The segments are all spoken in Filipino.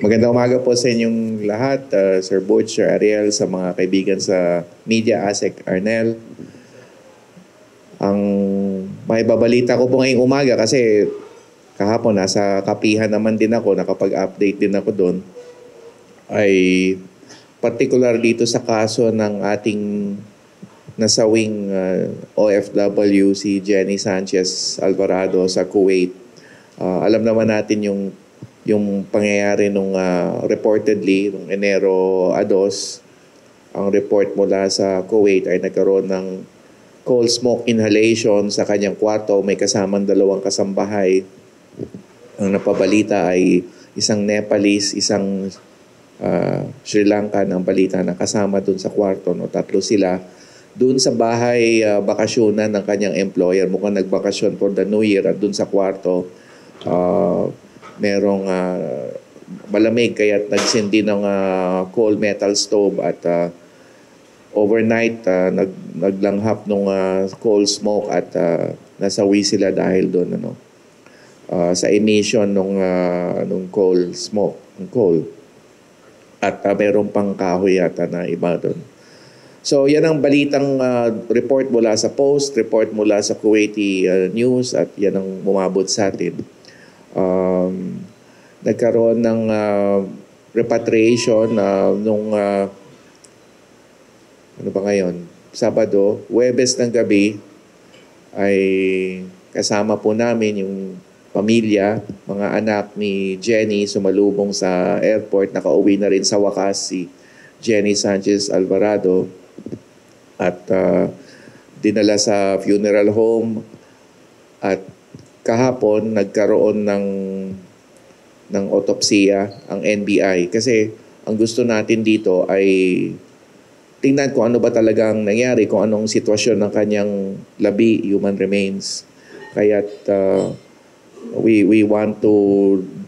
Magandang umaga po sa inyong lahat, Sir Butch, Sir Ariel, sa mga kaibigan sa media, ASEC, Arnel. Ang may babalita ko po ngayong umaga kasi kahapon nasa kapihan naman din ako, nakapag-update din ako doon, ay particular dito sa kaso ng ating nasawing OFW si Jenny Sanchez Alvarado sa Kuwait. Alam naman natin yung pangyayari nung reportedly nung Enero 2, ang report mula sa Kuwait ay nagkaroon ng coal smoke inhalation sa kanyang kwarto, may kasamang 2 kasambahay. Ang napabalita ay isang Nepalese, isang Sri Lankan ang balita na kasama dun sa kwarto, no? 3 sila dun sa bahay bakasyonan ng kanyang employer. Mukhang nagbakasyon for the New Year at dun sa kwarto merong malamig kaya nagsindi ng coal metal stove at overnight naglanghap ng coal smoke at nasawi sila dahil doon sa emission ng coal smoke, ng coal. At meron pang kahoy yata na iba doon. So yan ang balitang report mula sa Post, report mula sa Kuwaiti News at yan ang bumabot sa atin. Nagkaroon ng repatriation nung ano ba ngayon? Sabado, Huwebes ng gabi ay kasama po namin yung pamilya, mga anak ni Jenny sumalubong sa airport. Nakauwi na rin sa wakas si Jenny Sanchez Alvarado at dinala sa funeral home at kahapon nagkaroon ng autopsiya ang NBI kasi ang gusto natin dito ay tingnan kung ano ba talagang nangyari, kung anong sitwasyon ng kanyang labi, human remains. Kaya't we want to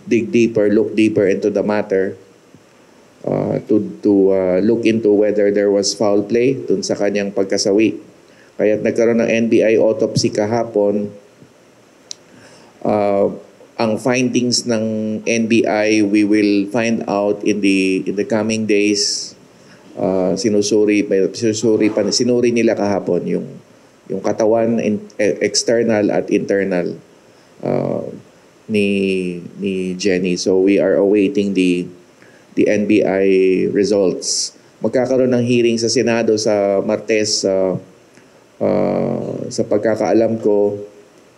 dig deeper, look deeper into the matter, to look into whether there was foul play dun sa kanyang pagkasawi. Kaya't nagkaroon ng NBI autopsy kahapon. Ang findings ng NBI we will find out in the coming days. Sinuri nila kahapon yung katawan, external at internal ni Jenny. So we are awaiting the NBI results. Magkakaroon ng hearing sa Senado sa Martes. Sa pagkakaalam ko,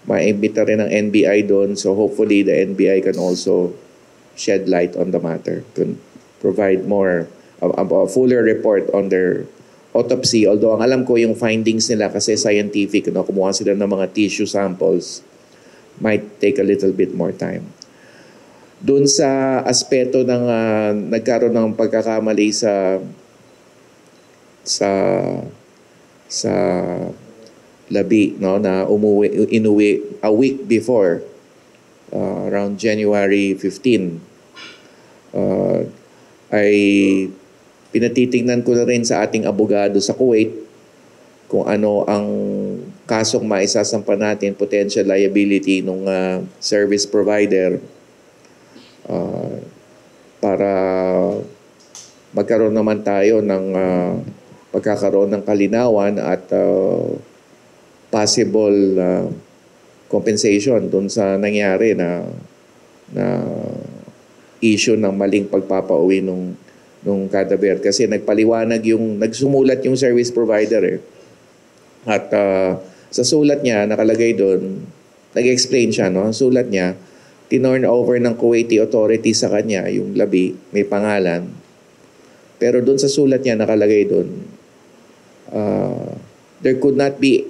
maimbita rin ng NBI doon. So hopefully the NBI can also shed light on the matter, can provide more a fuller report on their autopsy. Although ang alam ko yung findings nila kasi scientific, kumuha sila ng mga tissue samples, might take a little bit more time. Doon sa aspeto ng nagkaroon ng pagkakamali sa labi, no, na inuwi a week before, around January 15, ay pinatitignan ko na rin sa ating abogado sa Kuwait kung ano ang kasong maisasampa natin, potential liability ng service provider, para magkaroon naman tayo ng pagkakaroon ng kalinawan at possible compensation dun sa nangyari na issue ng maling pagpapauwi nung cadaver. Kasi nagsumulat yung service provider At sa sulat niya, nakalagay doon, nag-explain siya, no? Sulat niya, tinorn over ng Kuwaiti authorities sa kanya, yung labi, may pangalan. Pero doon sa sulat niya, nakalagay doon, there could not be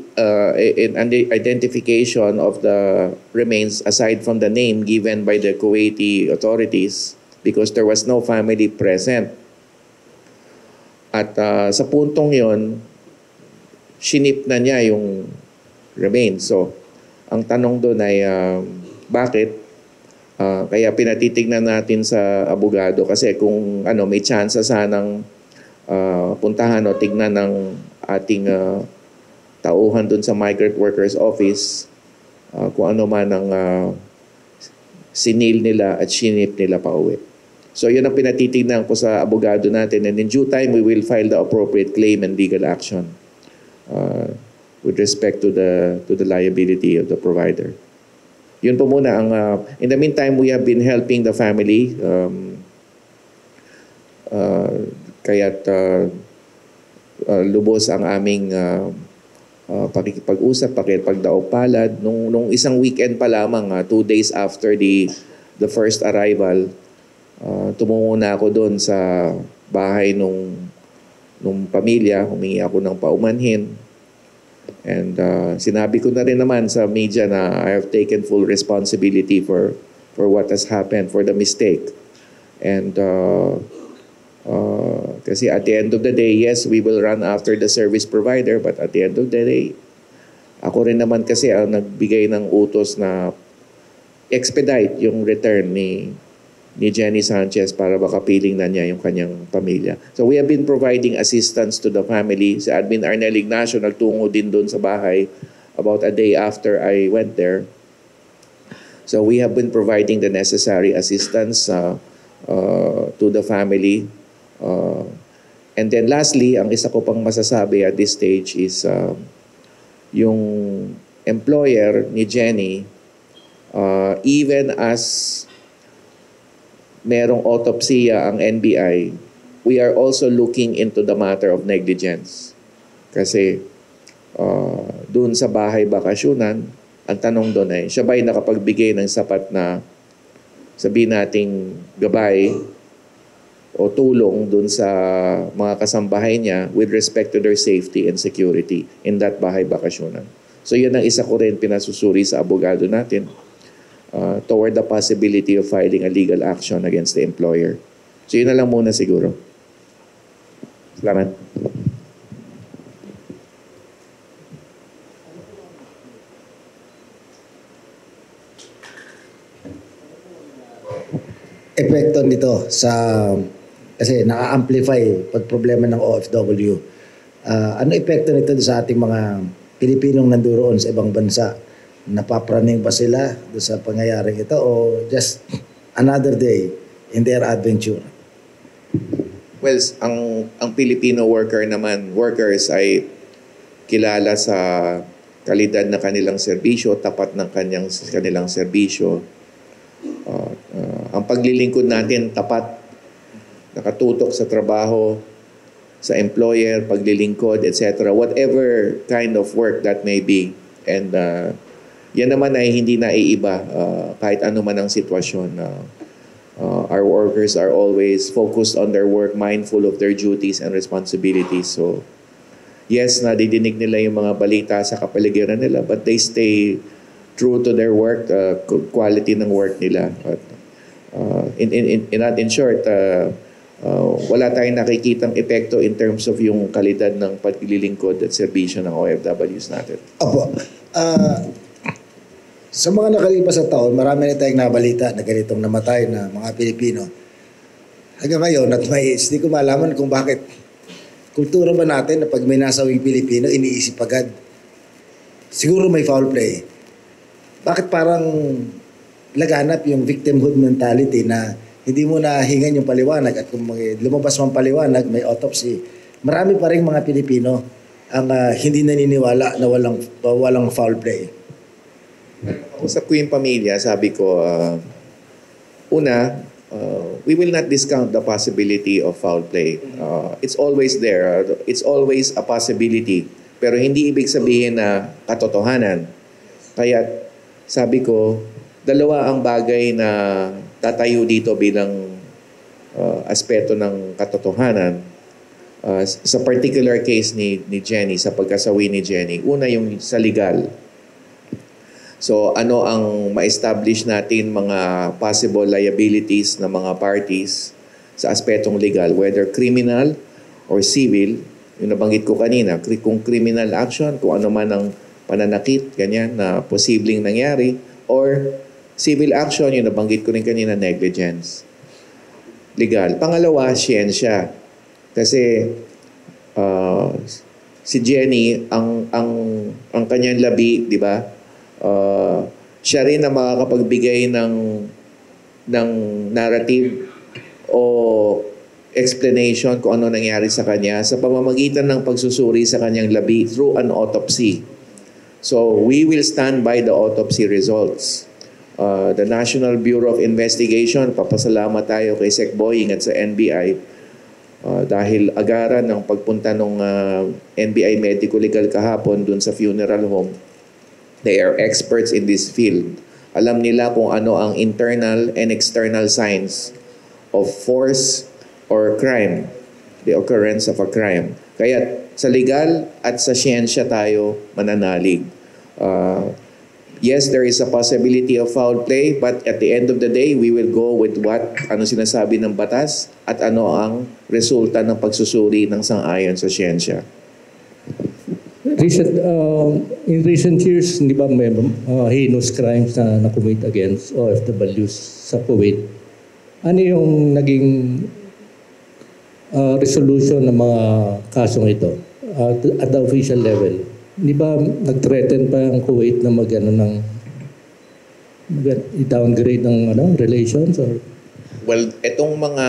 an identification of the remains aside from the name given by the Kuwaiti authorities because there was no family present. At sa puntong yon, shinip na niya yung remains. So, ang tanong doon ay bakit? Kaya pinatitignan natin sa abogado kasi kung may chance sanang puntahan o tignan ng ating tauhan doon sa Migrant Workers Office kung ano man ang sinil nila at shinip nila pa uwi. So yun ang pinatitignan ko sa abogado natin, and in due time we will file the appropriate claim and legal action with respect to the liability of the provider. Yun po muna ang in the meantime we have been helping the family, kaya't lubos ang aming pakikipag-usap, pakikipagdaog palad. Nung isang weekend pa lamang, 2 days after the first arrival, tumungo na ako doon sa bahay nung pamilya, humingi ako ng paumanhin. And sinabi ko na rin naman sa media na I have taken full responsibility for what has happened, for the mistake. And kasi at the end of the day, yes, we will run after the service provider, but at the end of the day, ako rin naman kasi ang nagbigay ng utos na expedite yung return ni Jenny Sanchez para makapiling na niya yung kanyang pamilya. So we have been providing assistance to the family. Si Admin Arnel Ignacio nagtungo din doon sa bahay about a day after I went there. So we have been providing the necessary assistance to the family. And then lastly, ang isa ko pang masasabi at this stage is yung employer ni Jenny, even as merong autopsiya ang NBI, we are also looking into the matter of negligence. Kasi doon sa bahay bakasyunan, ang tanong doon ay, siya ba'y nakapagbigay ng sapat na, sabihin nating gabay o tulong doon sa mga kasambahay niya with respect to their safety and security in that bahay bakasyunan. So yun ang isa ko rin pinasusuri sa abogado natin toward the possibility of filing a legal action against the employer. So yun na lang muna siguro. Salamat. Epekto nito sa, kasi na-amplify pag problema ng OFW. Ano epekto nito sa ating mga Pilipinong nanduroon sa ibang bansa? Napapraning ba sila sa pangyayaring ito o just another day in their adventure? Well, ang Filipino workers ay kilala sa kalidad na kanilang serbisyo, tapat ng kanilang serbisyo. Ang paglilingkod natin tapat, nakatutok sa trabaho, sa employer, paglilingkod, etc. Whatever kind of work that may be. And yan naman ay hindi naiiba kahit ano man ang sitwasyon. Our workers are always focused on their work, mindful of their duties and responsibilities. So, yes, nadidinig nila yung mga balita sa kapaligiran nila, but they stay true to their work, quality ng work nila. But, in short, wala tayong nakikitang epekto in terms of yung kalidad ng paglilingkod at serbisyo ng OFWs natin. Opo. Sa mga nakalipas na taon, marami na tayong nabalita na ganitong namatay na mga Pilipino. Hanggang ngayon, at hindi ko malaman kung bakit kultura ba natin na pag may nasawing Pilipino, iniisip agad. Siguro may foul play. Bakit parang laganap yung victimhood mentality na hindi mo na hingan yung paliwanag at kung lumabas mang paliwanag, may autopsy. Marami pa rin mga Pilipino ang hindi naniniwala na walang foul play. Usap ko yung pamilya, sabi ko, una, we will not discount the possibility of foul play. It's always there. It's always a possibility. Pero hindi ibig sabihin na katotohanan. Kaya sabi ko, dalawa ang bagay na tatayo dito bilang aspeto ng katotohanan. Sa particular case ni Jenny, sa pagkasawi ni Jenny, una yung sa legal. So ano ang ma-establish natin mga possible liabilities ng mga parties sa aspetong legal, whether criminal or civil, yung nabanggit ko kanina, kung criminal action, kung ano man ang pananakit, ganyan, na posibleng nangyari, or civil action, yung nabanggit ko rin kanina, negligence. Legal. Pangalawa, siyensya. Kasi si Jenny, ang kanyang labi, di ba? Siya rin na makakapagbigay ng narrative o explanation kung ano nangyari sa kanya sa pamamagitan ng pagsusuri sa kanyang labi through an autopsy. So we will stand by the autopsy results. The National Bureau of Investigation, papasalamat tayo kay Sec Boying at sa NBI dahil agaran ng pagpunta ng NBI Medical Legal kahapon dun sa funeral home. They are experts in this field. Alam nila kung ano ang internal and external signs of force or crime, the occurrence of a crime. Kaya sa legal at sa siyensya tayo mananalig. Yes, there is a possibility of foul play, but at the end of the day, we will go with ano sinasabi ng batas at ano ang resulta ng pagsusuri ng sang-ayon sa siyensya. In recent years, di ba may heinous crimes na na-commit against OFWs sa Kuwait? Ano yung naging resolution ng mga kasong ito at the official level? Di ba nag-threaten pa ang Kuwait na i-downgrade ng relations? Or? Well, itong mga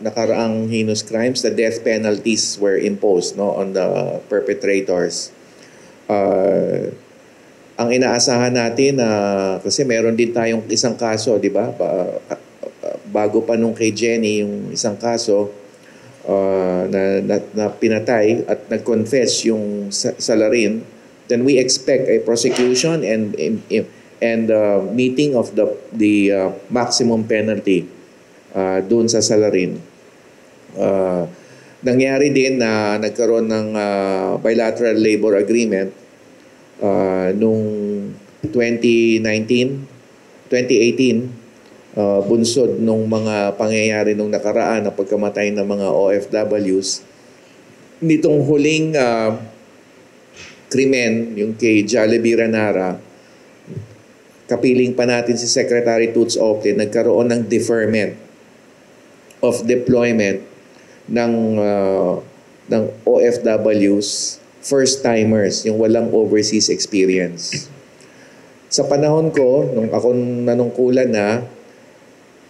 nakaraang heinous crimes, the death penalties were imposed on the perpetrators. Ang inaasahan natin kasi meron din tayong isang kaso, di ba? Bago pa nung kay Jenny, yung isang kaso na pinatay at nag-confess yung salarin, then we expect a prosecution and meeting of the maximum penalty doon sa salarin. Nangyari din na nagkaroon ng bilateral labor agreement noong 2018, bunsod nung mga pangyayari nung nakaraan na pagkamatay ng mga OFWs. Nitong huling krimen, yung kay Jollibee Ranara, kapiling pa natin si Secretary Toots Optin, nagkaroon ng deferment of deployment ng OFWs, first-timers, yung walang overseas experience. Sa panahon ko, nung ako nanungkulan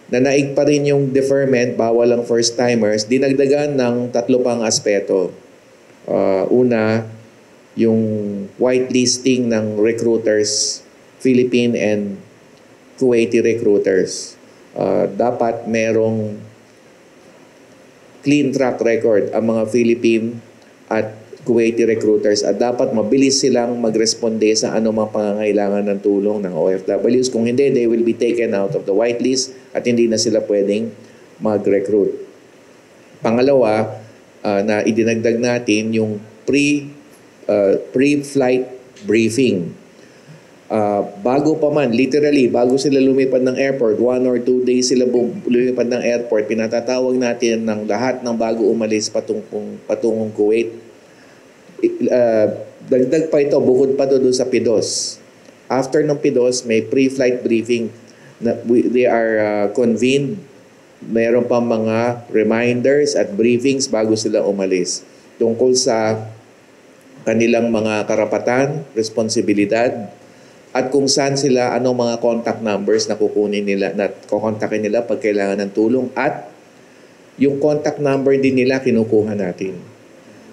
nanaig pa rin yung deferment, bawal ang first-timers, dinagdagan ng 3 pang aspeto. Una, yung whitelisting ng recruiters, Philippine and Kuwaiti recruiters. Dapat merong clean track record ang mga Philippine at Kuwaiti recruiters at dapat mabilis silang magresponde sa anumang pangangailangan ng tulong ng OFWs. Kung hindi, they will be taken out of the whitelist at hindi na sila pwedeng mag-recruit. Pangalawa, na idinagdag natin yung pre-flight briefing. Bago pa man, literally, bago sila lumipad ng airport, 1 or 2 days sila lumipad ng airport, pinatatawag natin ng lahat ng bago umalis patungong Kuwait. Dagdag pa ito, bukod pa doon sa PIDOS. After ng PIDOS, may pre-flight briefing. They are convened. Mayroon pa mga reminders at briefings bago sila umalis tungkol sa kanilang mga karapatan, responsibilidad, at kung saan sila, anong mga contact numbers na kukunin nila, na kukontakin nila pag kailangan ng tulong, at yung contact number din nila kinukuha natin.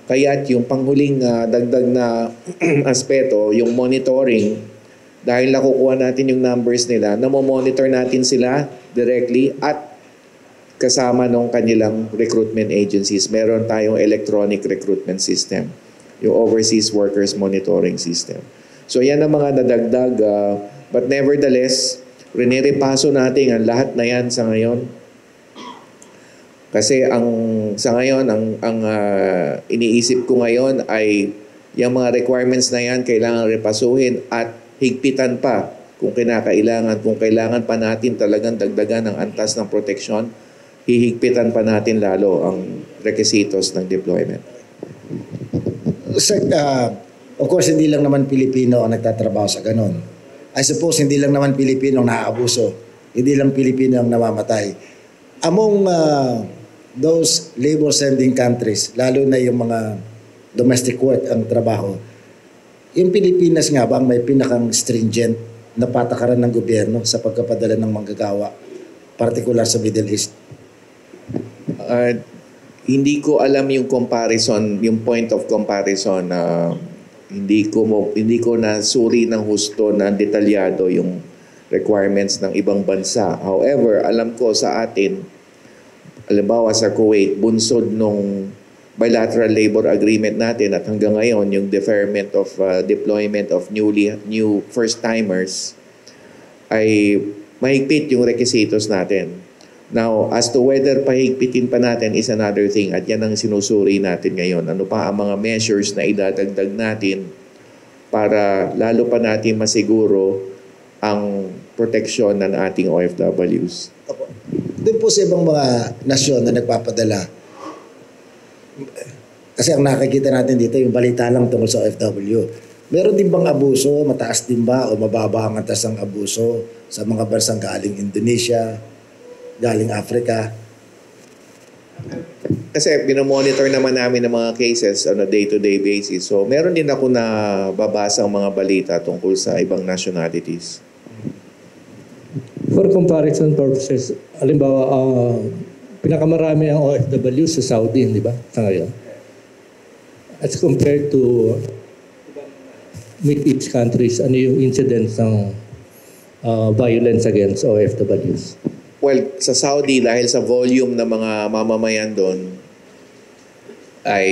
Kaya't yung panghuling dagdag na aspeto, yung monitoring, dahil nakukuha natin yung numbers nila, namomonitor natin sila directly at kasama ng kanilang recruitment agencies. Meron tayong electronic recruitment system, yung Overseas Workers Monitoring System. So yan ang mga nadagdag. But nevertheless, rinirepaso natin ang lahat na yan sa ngayon. Kasi sa ngayon, ang iniisip ko ngayon ay yung mga requirements na yan kailangan repasuhin at higpitan pa kung kinakailangan. Kung kailangan pa natin talagang dagdagan ng antas ng proteksyon, hihigpitan pa natin lalo ang requisitos ng deployment. Sir, of course, hindi lang naman Pilipino ang nagtatrabaho sa ganon. I suppose hindi lang naman Pilipino ang naaabuso. Hindi lang Pilipino ang namamatay. Among those labor-sending countries, lalo na yung mga domestic work ang trabaho, yung Pilipinas nga ba ang may pinakang stringent na patakaran ng gobyerno sa pagkapadala ng manggagawa, particular sa Middle East? Hindi ko alam yung comparison, yung point of comparison na hindi ko nasuri ng husto na detalyado yung requirements ng ibang bansa. However, alam ko sa atin, halimbawa sa Kuwait, bunsod nung bilateral labor agreement natin at hanggang ngayon yung deferment of deployment of new first-timers ay mahigpit yung requisitos natin. Now, as to whether pahigpitin pa natin is another thing at yan ang sinusuri natin ngayon. Ano pa ang mga measures na idadagdag natin para lalo pa natin masiguro ang proteksyon ng ating OFWs. Opo. Doon po sa ibang mga nasyon na nagpapadala, kasi ang nakikita natin dito, yung balita lang tungkol sa OFW. Meron din bang abuso? Mataas din ba o mababa ang antas ng abuso sa mga bansang galing Indonesia, galing Africa? Kasi binomonitor naman namin ng mga cases on a day-to-day basis. So meron din ako na babasang mga balita tungkol sa ibang nationalities. For comparison purposes, halimbawa, pinakamarami ang OFW sa Saudi, di ba? Sa ngayon. As compared to with each countries, ano yung incidence ng violence against OFWs? Well, sa Saudi, dahil sa volume ng mga mamamayan doon, ay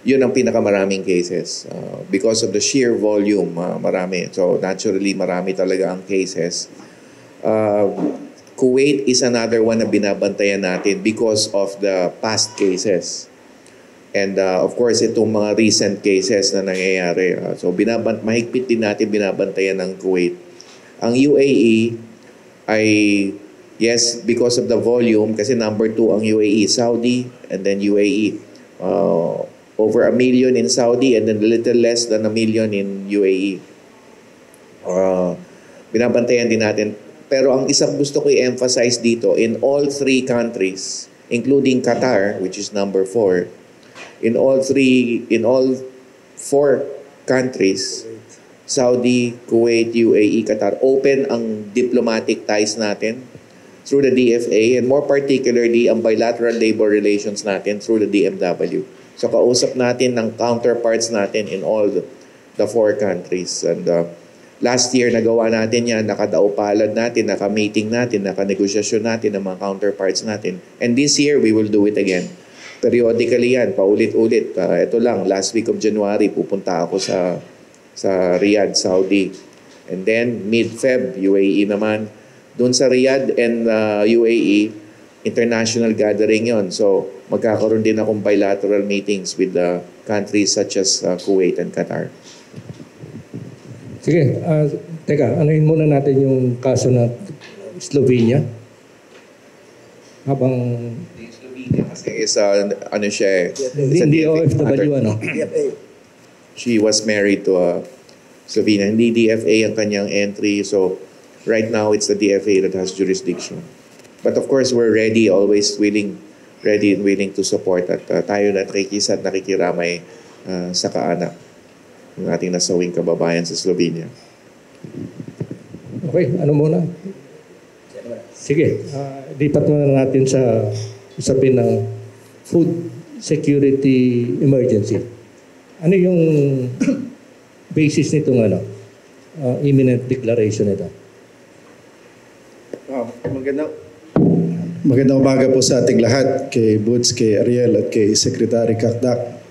yun ang pinakamaraming cases. Because of the sheer volume, marami. So naturally, marami talaga ang cases. Kuwait is another one na binabantayan natin because of the past cases. And of course, itong mga recent cases na nangyayari. So mahigpit din natin binabantayan ng Kuwait. Ang UAE ay, yes, because of the volume, kasi number 2 ang UAE, Saudi, and then UAE. Over 1 million in Saudi and then a little less than 1 million in UAE. Binabantayan din natin. Pero ang isang gusto ko i-emphasize dito, in all 3 countries, including Qatar, which is number 4, in all 4 countries, Saudi, Kuwait, UAE, Qatar, open ang diplomatic ties natin through the DFA and more particularly ang bilateral labor relations natin through the DMW. So kausap natin ng counterparts natin in all the 4 countries. And last year nagawa natin yan, nakadaupalad natin, naka-meeting natin, naka-negosyasyon natin ng mga counterparts natin. And this year we will do it again. Periodically yan, paulit-ulit. Ito lang, last week of January pupunta ako sa Riyadh, Saudi. And then mid-Feb, UAE naman. Doon sa Riyadh and UAE, international gathering yon. So magkakaroon din akong bilateral meetings with the countries such as Kuwait and Qatar. Sige, teka, anuhin muna natin yung kaso na Slovenia. Habang Slovenia kasi is ano siya hindi OFW, ano? DFA. She was married to a Slovenia. Hindi DFA ang kanyang entry. So right now it's the DFA that has jurisdiction. But of course we're ready, always ready and willing to support at tayo na nakikisa at nakikiramay sa kaanak ng ating nasawing kababayan sa Slovenia. Okay, ano muna? Sige, lipat muna natin sa usapin ng food security emergency. Ano yung basis nitong imminent declaration nito? Magandang umaga po sa ating lahat, kay Boots, kay Ariel at kay Secretary Kakdak.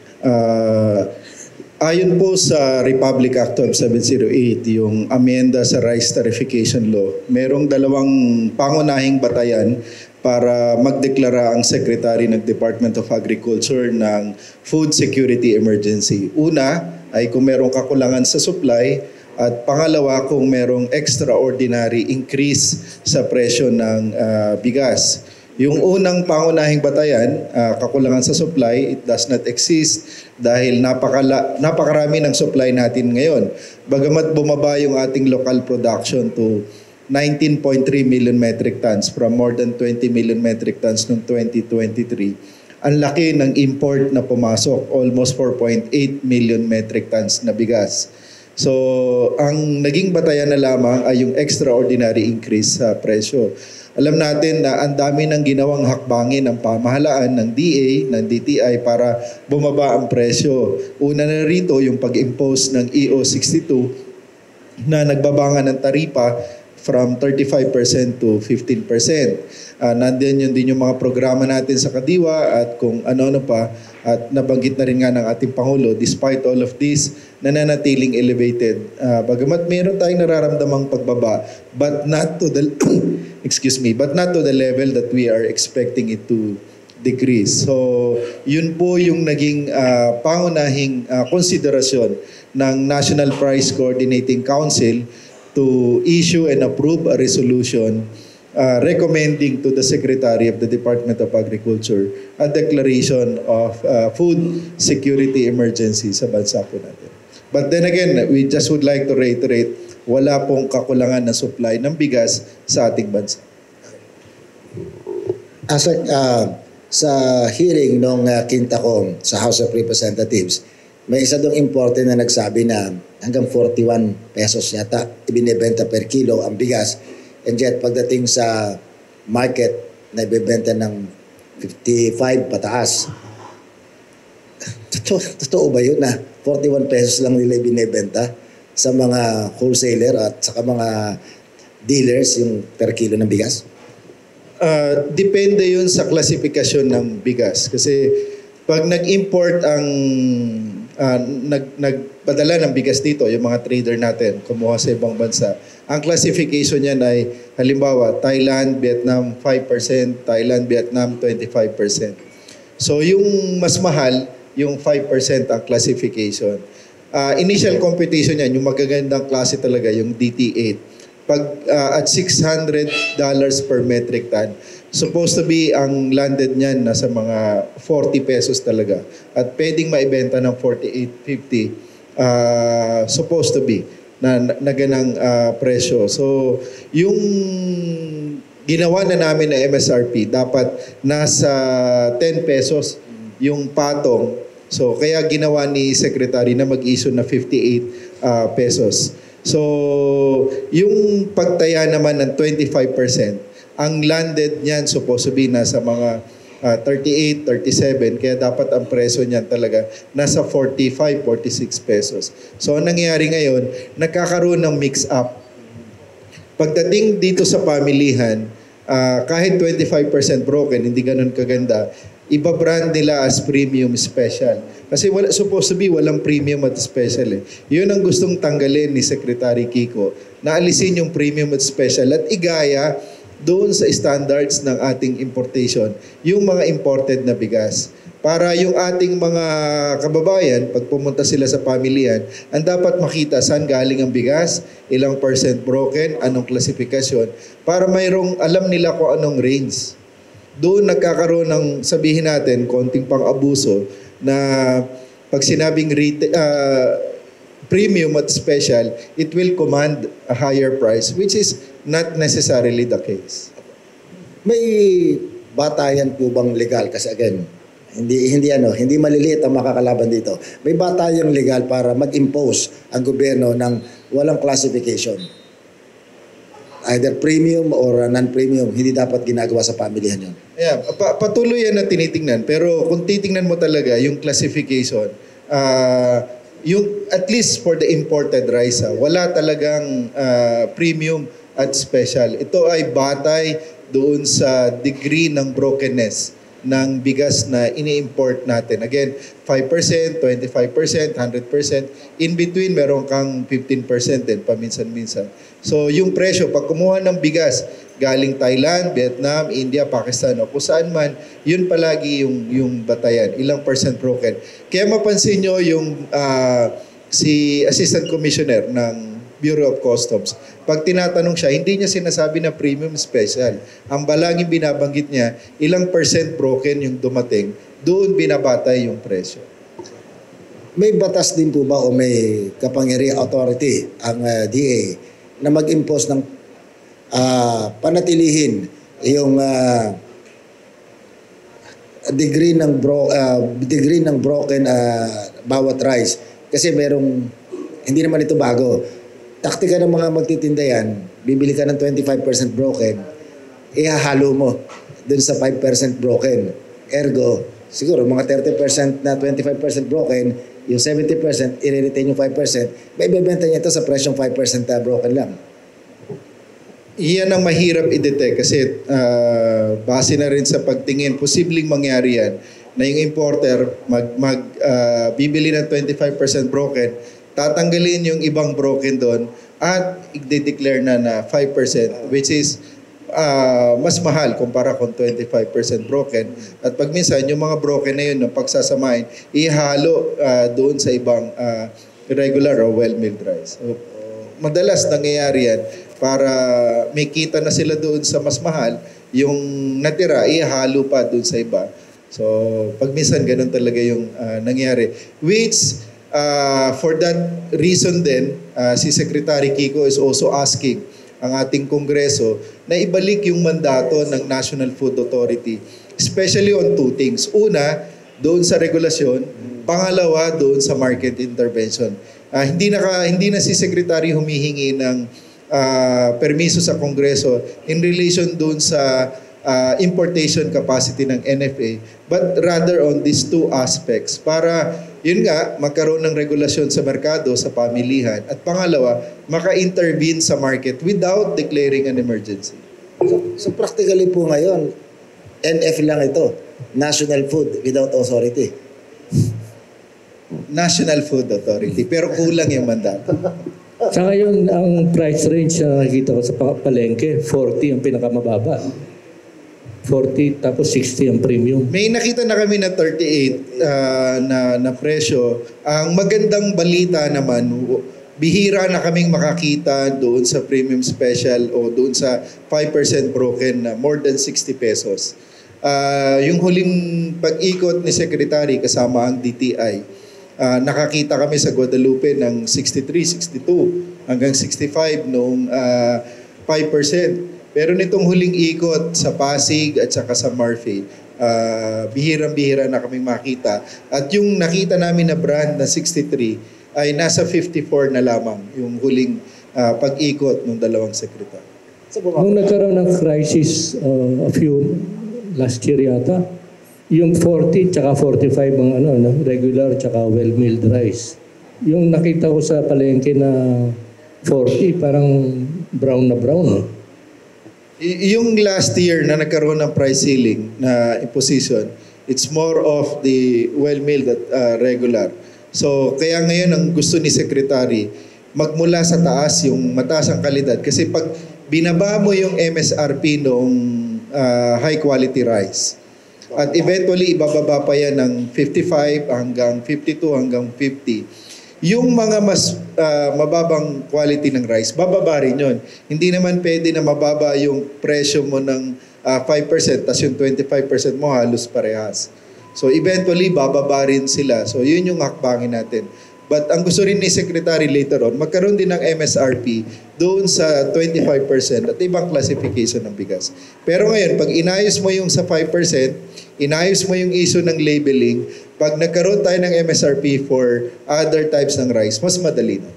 Ayon po sa Republic Act of 708, yung amenda sa Rice Tarification Law, merong 2 pangunahing batayan para magdeklara ang Secretary ng Department of Agriculture ng Food Security Emergency. Una ay kung merong kakulangan sa supply at pangalawa kung merong extraordinary increase sa presyo ng bigas. Yung unang pangunahing batayan, kakulangan sa supply, it does not exist dahil napakarami ng supply natin ngayon. Bagamat bumaba yung ating local production to 19.3 million metric tons from more than 20 million metric tons noong 2023, ang laki ng import na pumasok, almost 4.8 million metric tons na bigas. So, ang naging batayan na lamang ay yung extraordinary increase sa presyo. Alam natin na ang dami ng ginawang hakbangin ng pamahalaan, ng DA, ng DTI para bumaba ang presyo. Una na rito yung pag-impose ng EO62 na nagbaba nga ng taripa from 35% to 15%. Nandiyan yun din yung mga programa natin sa Kadiwa at kung ano-ano pa, at nabanggit na rin nga ng ating Pangulo, despite all of this, nananatiling elevated. Bagamat meron tayong nararamdamang pagbaba, but not to the but not to the level that we are expecting it to decrease. So, yun po yung naging pangunahing konsiderasyon ng National Price Coordinating Council to issue and approve a resolution recommending to the Secretary of the Department of Agriculture a declaration of food security emergency sa bansa po natin. But then again, we just would like to reiterate, wala pong kakulangan na supply ng bigas sa ating bansa. Sa hearing ng Quintacom sa House of Representatives, may isa dong importe na nagsabi na hanggang 41 pesos yata ibinebenta per kilo ang bigas. And yet, pagdating sa market, na ibebenta ng 55 pataas. Totoo ba yun na 41 pesos lang nila ibinebenta sa mga wholesaler at sa mga dealers yung per kilo ng bigas? Depende yun sa klasifikasyon ng bigas. Kasi pag nag-import ang nagpadala ng bigas dito, yung mga trader natin, kumuha sa ibang bansa, ang classification niyan ay halimbawa Thailand, Vietnam 5%, Thailand, Vietnam 25%. So yung mas mahal, yung 5% ang classification. Initial competition yan, yung magagandang klase talaga, yung DT8. Pag at $600 per metric ton, supposed to be ang landed niyan nasa mga 40 pesos talaga. At pwedeng maibenta ng 48.50, supposed to be na ganang presyo. So, yung ginawa na namin na MSRP, dapat nasa 10 pesos yung patong. So, kaya ginawa ni Secretary na mag-issue na 58 pesos. So, yung pagtaya naman ng 25%, ang landed niyan supposed to be nasa mga 38, 37, kaya dapat ang presyo niyan talaga nasa 45, 46 pesos. So, ang nangyayari ngayon, nagkakaroon ng mix-up. Pagdating dito sa pamilihan, kahit 25% broken, hindi ganun kaganda, iba-brand nila as premium special. Kasi supposed to be walang premium at special. Yun ang gustong tanggalin ni Secretary Kiko, na alisin yung premium at special at igaya doon sa standards ng ating importation, yung mga imported na bigas. Para yung ating mga kababayan, pag pumunta sila sa pamilihan, ang dapat makita saan galing ang bigas, ilang percent broken, anong klasifikasyon, para mayroong alam nila kung anong range. Doon nagkakaroon ng, sabihin natin, konting pang-abuso na pag sinabing premium at special, it will command a higher price, which is not necessarily the case. May batayan po bang legal? Kasi again, hindi maliliit ang makakalaban dito. May batayang legal para mag-impose ang gobyerno ng walang classification. Either premium or non-premium, hindi dapat ginagawa sa pamilya yun. Yeah, patuloy yan na tinitingnan. Pero kung titingnan mo talaga yung classification, yung at least for the imported rice, wala talagang premium at special. Ito ay batay doon sa degree ng brokenness ng bigas na ini-import natin. Again, 5%, 25%, 100%. In between, meron kang 15% din, paminsan-minsan. So, yung presyo, pag kumuha ng bigas, galing Thailand, Vietnam, India, Pakistan, o kung saan man, yun palagi yung batayan. Ilang percent broken. Kaya mapansin nyo yung si Assistant Commissioner ng Bureau of Customs, pag tinatanong siya, hindi niya sinasabi na premium special. Ang balangin binabanggit niya, ilang percent broken yung dumating, doon binabatay yung presyo. May batas din po ba o may kapangyarihan authority ang DA na mag-impose ng panatilihin yung degree ng broken bawat rice? Kasi merong Hindi naman ito bago. Taktika ng mga magtitinda yan, bibili ka ng 25% broken, ihahalo mo dun sa 5% broken. Ergo, siguro mga 30% na 25% broken, yung 70%, i-retain yung 5%, may bebenta niya ito sa presyong 5% na broken lang. Iyan ang mahirap i-detect kasi base na rin sa pagtingin, posibleng mangyari yan na yung importer bibili ng 25% broken, tatanggalin yung ibang broken doon at i-declare na 5%, which is mas mahal kumpara kung 25% broken. At pag minsan, yung mga broken na yun, ng pagsasamahin, ihalo doon sa ibang regular o well-milled rice. So, madalas nangyayari yan para may kita na sila doon sa mas mahal, yung natira, ihalo pa doon sa iba. So, pag minsan, ganun talaga yung nangyari. Which, for that reason din, si Secretary Kiko is also asking ang ating Kongreso na ibalik yung mandato ng National Food Authority, especially on two things. Una, doon sa regulasyon. Pangalawa, doon sa market intervention. Hindi na si Secretary humihingi ng permiso sa Kongreso in relation doon sa importation capacity ng NFA, but rather on these two aspects para yun nga, magkaroon ng regulasyon sa merkado, sa pamilihan, at pangalawa, maka-intervene sa market without declaring an emergency. So practically po ngayon, NF lang ito, National Food Without Authority. National Food Authority, pero kulang yung mandato. Sa ngayon, ang price range na nakikita ko sa palengke, 40 ang pinakamababa. 40 tapos 60 ang premium. May nakita na kami na 38 na presyo. Ang magandang balita naman, bihira na kaming makakita doon sa premium special o doon sa 5% broken na more than 60 pesos. Yung huling pag-ikot ni Secretary kasama ang DTI, nakakita kami sa Guadalupe ng 63, 62 hanggang 65 noong 5%. Pero nitong huling ikot sa Pasig at saka sa Murphy, bihirang-bihira na kami makita. At yung nakita namin na brand na 63 ay nasa 54 na lamang yung huling pag-ikot ng dalawang sekretary. Nung nagkaroon ng crisis a few last year yata, yung 40 tsaka 45 ang regular tsaka well-milled rice. Yung nakita ko sa palengke na 40, parang brown na brown. Yung last year na nagkaroon ng price ceiling na imposition, it's more of the well-milled at regular. So, kaya ngayon ang gusto ni Secretary, magmula sa taas yung mataas ang kalidad. Kasi pag binaba mo yung MSRP noong high quality rice, at eventually ibababa pa yan ng 55 hanggang 52 hanggang 50, yung mga mas mababang quality ng rice, bababa rin yun. Hindi naman pwede na mababa yung presyo mo ng 5%, tas yung 25% mo halos parehas. So eventually, bababa rin sila. So yun yung hakbangin natin. But ang gusto rin ni Secretary later on, magkaroon din ng MSRP doon sa 25% at ibang classification ng bigas. Pero ngayon, pag inayos mo yung sa 5%, inayos mo yung issue ng labeling, pag nagkaroon tayo ng MSRP for other types ng rice, mas madali na.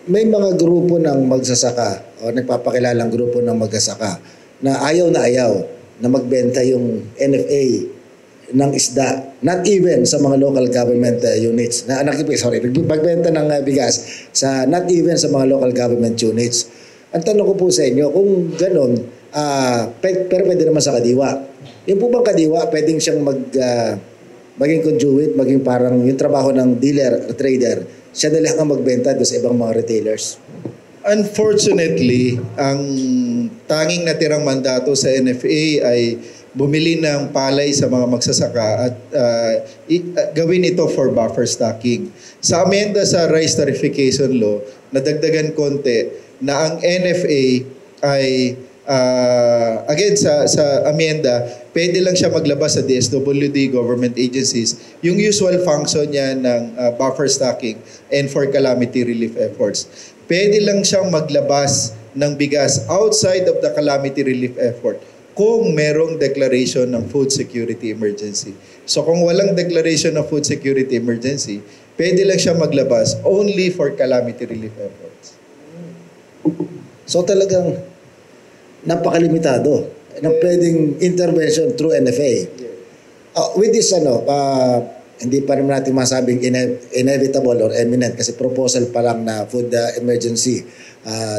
May mga grupo ng magsasaka o nagpapakilalang grupo ng magsasaka na ayaw na magbenta yung NFA ng isda, not even sa mga local government units. Magbenta ng bigas not even sa mga local government units. Ang tanong ko po sa inyo, kung gano'n, pero pwede naman sa kadiwa. Yung po bang kadiwa, pwedeng siyang maging conduit, maging parang yung trabaho ng dealer, trader, siya na lang ang magbenta doon sa ibang mga retailers? Unfortunately, ang tanging natirang mandato sa NFA ay bumili ng palay sa mga magsasaka at gawin ito for buffer stocking. Sa amenda sa Rice Tarification Law, nadagdagan konti na ang NFA ay again sa amenda, pwede lang siya maglabas sa DSWD, government agencies, yung usual function niya ng buffer stocking and for calamity relief efforts. Pwede lang siyang maglabas ng bigas outside of the calamity relief effort kung merong declaration ng food security emergency. So kung walang declaration ng food security emergency, pwede lang siya maglabas only for calamity relief efforts. So talagang napakalimitado ng pwedeng intervention through NFA. With this, hindi pa naman natin masabing inevitable or imminent kasi proposal pa lang na food emergency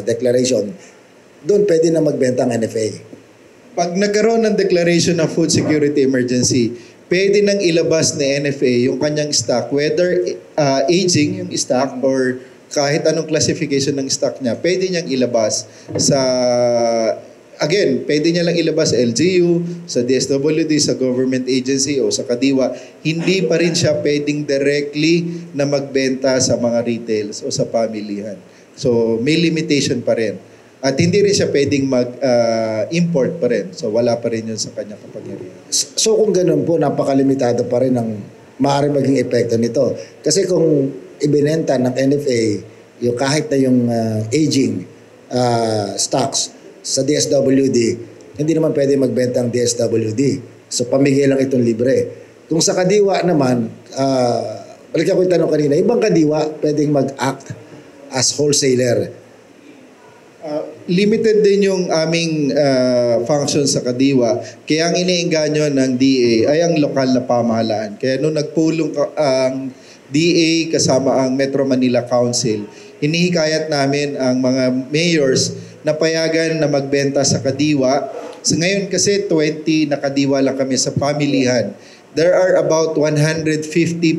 declaration, doon pwede na magbenta ang NFA. Pag nagkaroon ng declaration ng food security emergency, pwede nang ilabas ni NFA yung kanyang stock, whether aging yung stock or kahit anong classification ng stock niya, pwede niyang ilabas sa, again, pwede niya lang ilabas sa LGU, sa DSWD, sa government agency o sa Kadiwa. Hindi pa rin siya pwedeng directly na magbenta sa mga retails o sa pamilihan. So may limitation pa rin. At hindi rin siya pwedeng mag-import pa rin. So wala pa rin yun sa kanyang kapangyarihan. So kung ganun po, napakalimitado pa rin ang maaari maging epekto nito. Kasi kung ibinenta ng NFA, yung kahit na yung aging stocks sa DSWD, hindi naman pwede magbenta ang DSWD. So pamigay lang itong libre. Kung sa Kadiwa naman, balik ako yung tanong kanina, ibang Kadiwa pwedeng mag-act as wholesaler. Limited din yung aming function sa Kadiwa. Kaya ang iniengganyo ng DA ay ang lokal na pamahalaan. Kaya nung nagpulong ang DA kasama ang Metro Manila Council, hinihikayat namin ang mga mayors na payagan na magbenta sa Kadiwa. So ngayon kasi 20 na Kadiwa lang kami sa pamilihan. There are about 150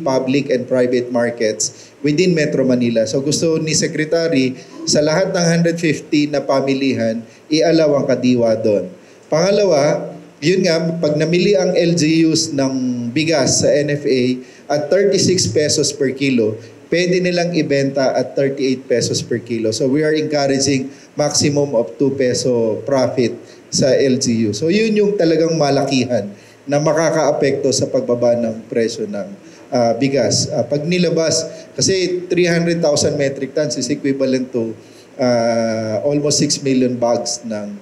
public and private markets within Metro Manila. So gusto ni Secretary sa lahat ng 150 na pamilihan, ialaw ang Kadiwa doon. Pangalawa, yun nga, pag namili ang LGUs ng bigas sa NFA at 36 pesos per kilo, pwede nilang ibenta at 38 pesos per kilo. So we are encouraging maximum of 2 peso profit sa LGU. So yun yung talagang malakihan na makakaapekto sa pagbaba ng presyo ng bigas. Pag nilabas, kasi 300,000 metric tons is equivalent to almost 6 million bags ng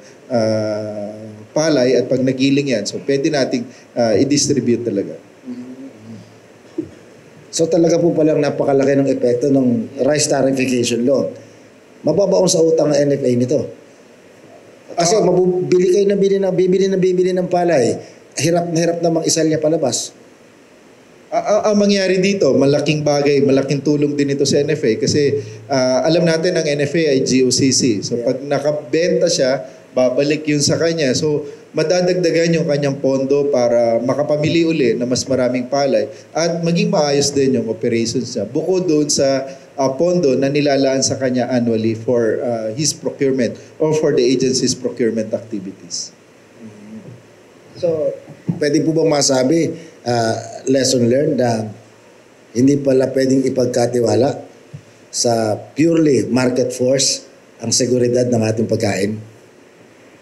palay at pag nagiling yan, so pwede nating i-distribute talaga. So talaga po palang napakalaki ng epekto ng rice tariffication law. Mababaon sa utang ng NFA nito. Kasi mabibili kayo bibili ng palay, hirap na mag-isal niya palabas. Ang mangyari dito, malaking bagay, malaking tulong din ito sa NFA kasi alam natin ang NFA ay GOCC. So pag nakabenta siya, babalik yun sa kanya. So madadagdagan yung kanyang pondo para makapamili uli na mas maraming palay at maging maayos din yung operations niya. Bukod doon sa pondo na nilalaan sa kanya annually for his procurement or for the agency's procurement activities. So, pwede po bang masabi, lesson learned na hindi pala pwedeng ipagkatiwala sa purely market force ang seguridad ng ating pagkain?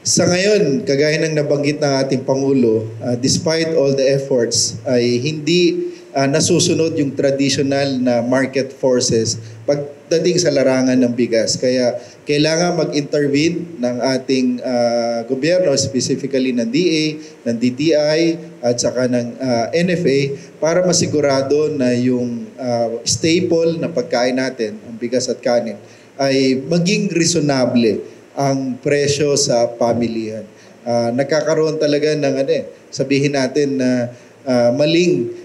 Sa ngayon, kagaya ng nabanggit ng ating Pangulo, despite all the efforts, ay hindi nasusunod yung traditional na market forces pagdating sa larangan ng bigas. Kaya kailangan mag-intervene ng ating gobyerno, specifically ng DA, ng DTI, at saka ng NFA para masigurado na yung staple na pagkain natin, ang bigas at kanin, ay maging reasonable ang presyo sa pamilihan. Nagkakaroon talaga ng sabihin natin na maling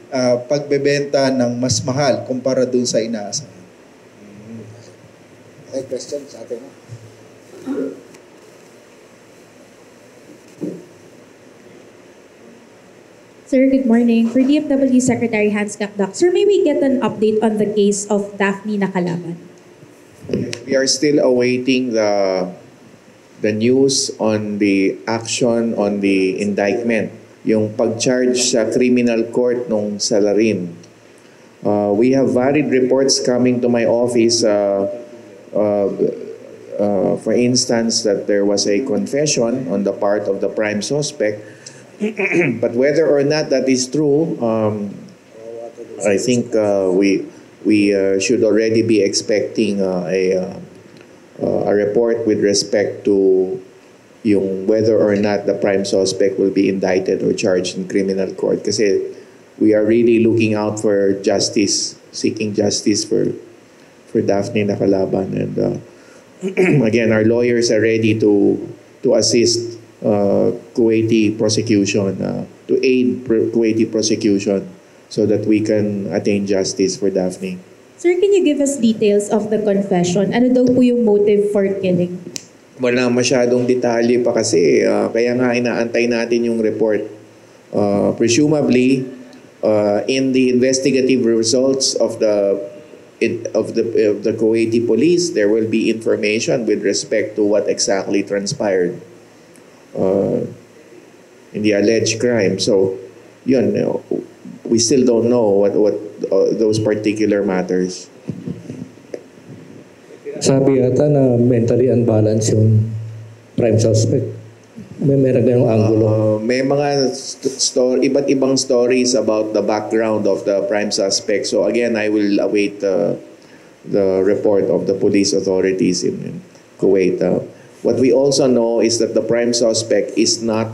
pagbebenta ng mas mahal kumpara doon sa inaasahan. May question sa atin? Sir, good morning. For DFW Secretary Hans Kakdak, sir, may we get an update on the case of Daphne Nakalaban? We are still awaiting the news on the action on the indictment, yung pag-charge sa criminal court nung Salarin. We have varied reports coming to my office, for instance, that there was a confession on the part of the prime suspect. But whether or not that is true, I think we should already be expecting a report with respect to yung whether or not the prime suspect will be indicted or charged in criminal court. Kasi we are really looking out for justice, seeking justice for Daphne na kalaban. And again, our lawyers are ready to assist Kuwaiti prosecution, to aid Kuwaiti prosecution so that we can attain justice for Daphne. Sir, can you give us details of the confession? Ano daw po yung motive for killing? Wala masyadong detalye pa kasi, kaya nga inaantay natin yung report. Presumably, in the investigative results of the Kuwaiti police, there will be information with respect to what exactly transpired in the alleged crime. So, yun, we still don't know what those particular matters. Sabi yata na mentally unbalanced yung prime suspect. Meron ganyung angulo. May mga iba't ibang stories about the background of the prime suspect. So again, I will await the report of the police authorities in Kuwait. What we also know is that the prime suspect is not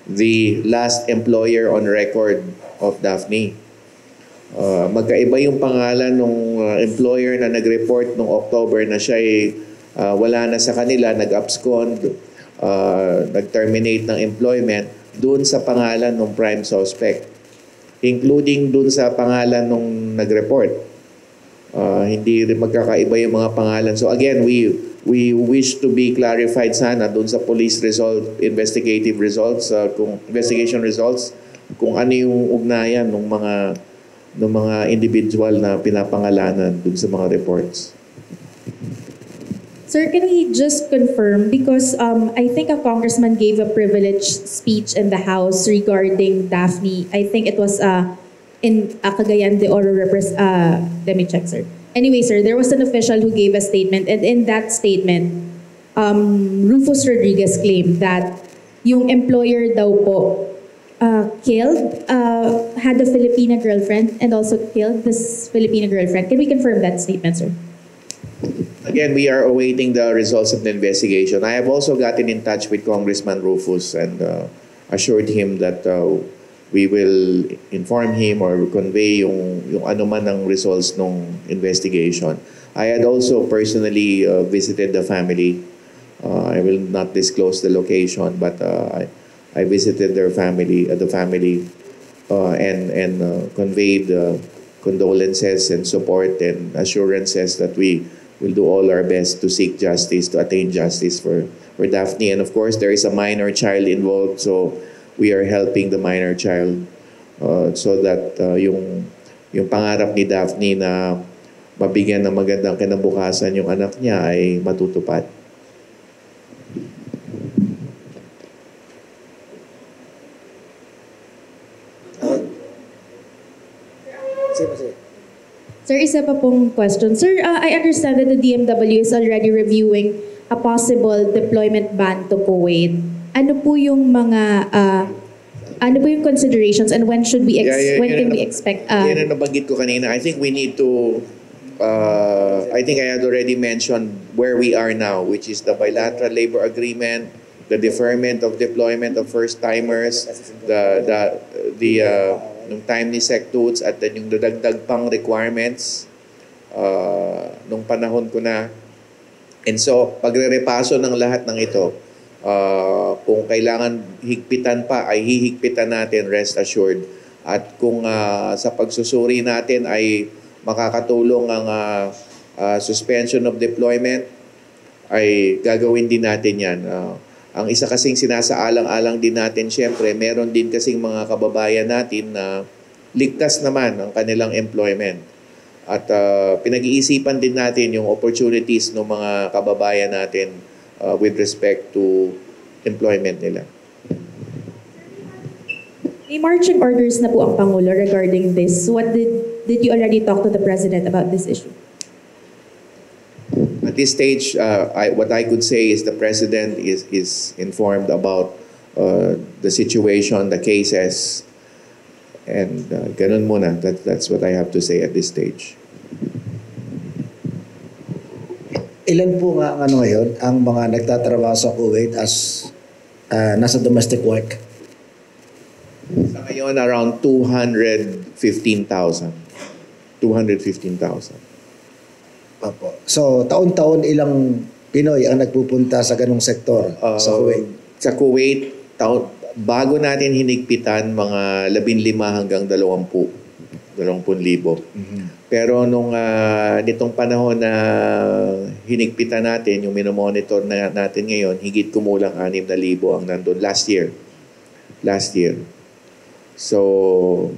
the last employer on record of Daphne. Magkaiba yung pangalan ng employer na nag-report noong October na siya ay wala na sa kanila, nag-abscond, nag-terminate ng employment doon sa pangalan ng prime suspect, including doon sa pangalan ng nag-report. Hindi rin magkakaiba yung mga pangalan. So again, we wish to be clarified sana doon sa police investigative results, investigation results, kung ano yung ugnayan ng mga individual na pinapangalanan dun sa mga reports. Sir, can we just confirm, because I think a congressman gave a privileged speech in the House regarding Daphne. I think it was in Cagayan de Oro let me check, sir. Anyway, sir, there was an official who gave a statement, and in that statement, Rufus Rodriguez claimed that yung employer daw po had a Filipina girlfriend and also killed this Filipina girlfriend. Can we confirm that statement, sir? Again, we are awaiting the results of the investigation. I have also gotten in touch with Congressman Rufus and assured him that we will inform him or convey yung ano man ang results ng investigation. I had also personally visited the family. I will not disclose the location, but I visited the family, and conveyed condolences and support and assurances that we will do all our best to seek justice, to attain justice for Daphne. And of course, there is a minor child involved, so we are helping the minor child so that yung pangarap ni Daphne na mabigyan ng magandang kinabukasan yung anak niya ay matutupad. Sir, isa pa pong question. Sir, I understand that the DMW is already reviewing a possible deployment ban to Kuwait. Ano po yung considerations, and when should we can we expect? Yan ang nabanggit ko kanina. I think we need to I think I had already mentioned where we are now, which is the bilateral labor agreement, the deferment of deployment of first-timers, nung time ni SecToots, at then yung dadagdag pang requirements nung panahon ko na. And so, pagre-repaso ng lahat ng ito, kung kailangan higpitan pa, ay hihigpitan natin, rest assured. At kung sa pagsusuri natin ay makakatulong ang suspension of deployment, ay gagawin din natin yan. Ang isa kasing sinasaalang-alang din natin, syempre, meron din kasing mga kababayan natin na ligtas naman ang kanilang employment. At pinag-iisipan din natin yung opportunities ng mga kababayan natin with respect to employment nila. May marching orders na po ang Pangulo regarding this. What did you already talk to the President about this issue? At this stage, what I could say is the President is informed about the situation, the cases, and ganun muna. That's what I have to say at this stage. Ilan po nga ang ngayon ang mga nagtatrabaho sa Kuwait as nasa domestic work? Sa ngayon, around 215,000. 215,000. Opo. So, taon-taon ilang Pinoy ang nagpupunta sa ganong sektor sa Kuwait? Sa Kuwait, bago natin hinigpitan, mga 15 hanggang 20,000. Pero nitong panahon na hinigpitan natin, yung minomonitor natin ngayon, higit kumulang 6,000 ang nandun last year. So,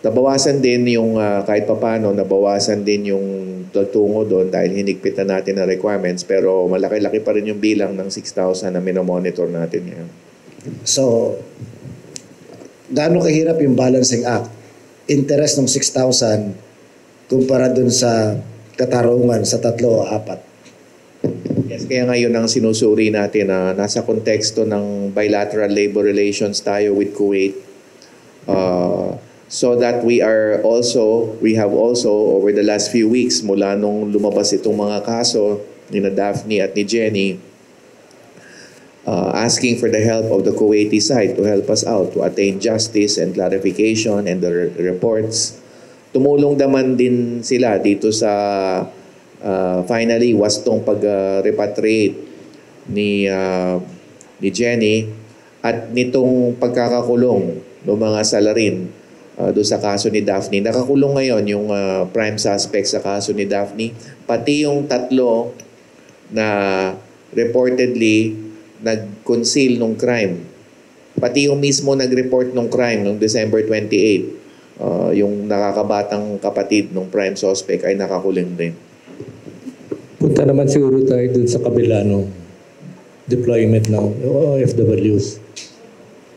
nabawasan din yung kahit papano, nabawasan din yung tungo doon dahil hinigpitan natin ang requirements, pero malaki-laki pa rin yung bilang ng 6,000 na minomonitor natin ngayon. So, gaano kahirap yung balancing act? Interest ng 6,000 kumpara dun sa katarungan sa 3 o 4. Yes, kaya ngayon ang sinusuri natin na nasa konteksto ng bilateral labor relations tayo with Kuwait, so that we have also over the last few weeks mula nung lumabas itong mga kaso ni Daphne at ni Jenny, asking for the help of the Kuwaiti side to help us out to attain justice and clarification and the reports. Tumulong naman din sila dito sa finally wastong pag-repatriate ni Jenny at nitong pagkakakulong ng mga salarin doon sa kaso ni Daphne. Nakakulong ngayon yung prime suspect sa kaso ni Daphne, pati yung 3 na reportedly nag-conceal nung crime. Pati yung mismo nag-report nung crime nung December 28, yung nakakabatang kapatid nung prime suspect ay nakakulong din. Punta naman siguro tayo dun sa kabila ng deployment ng OFWs.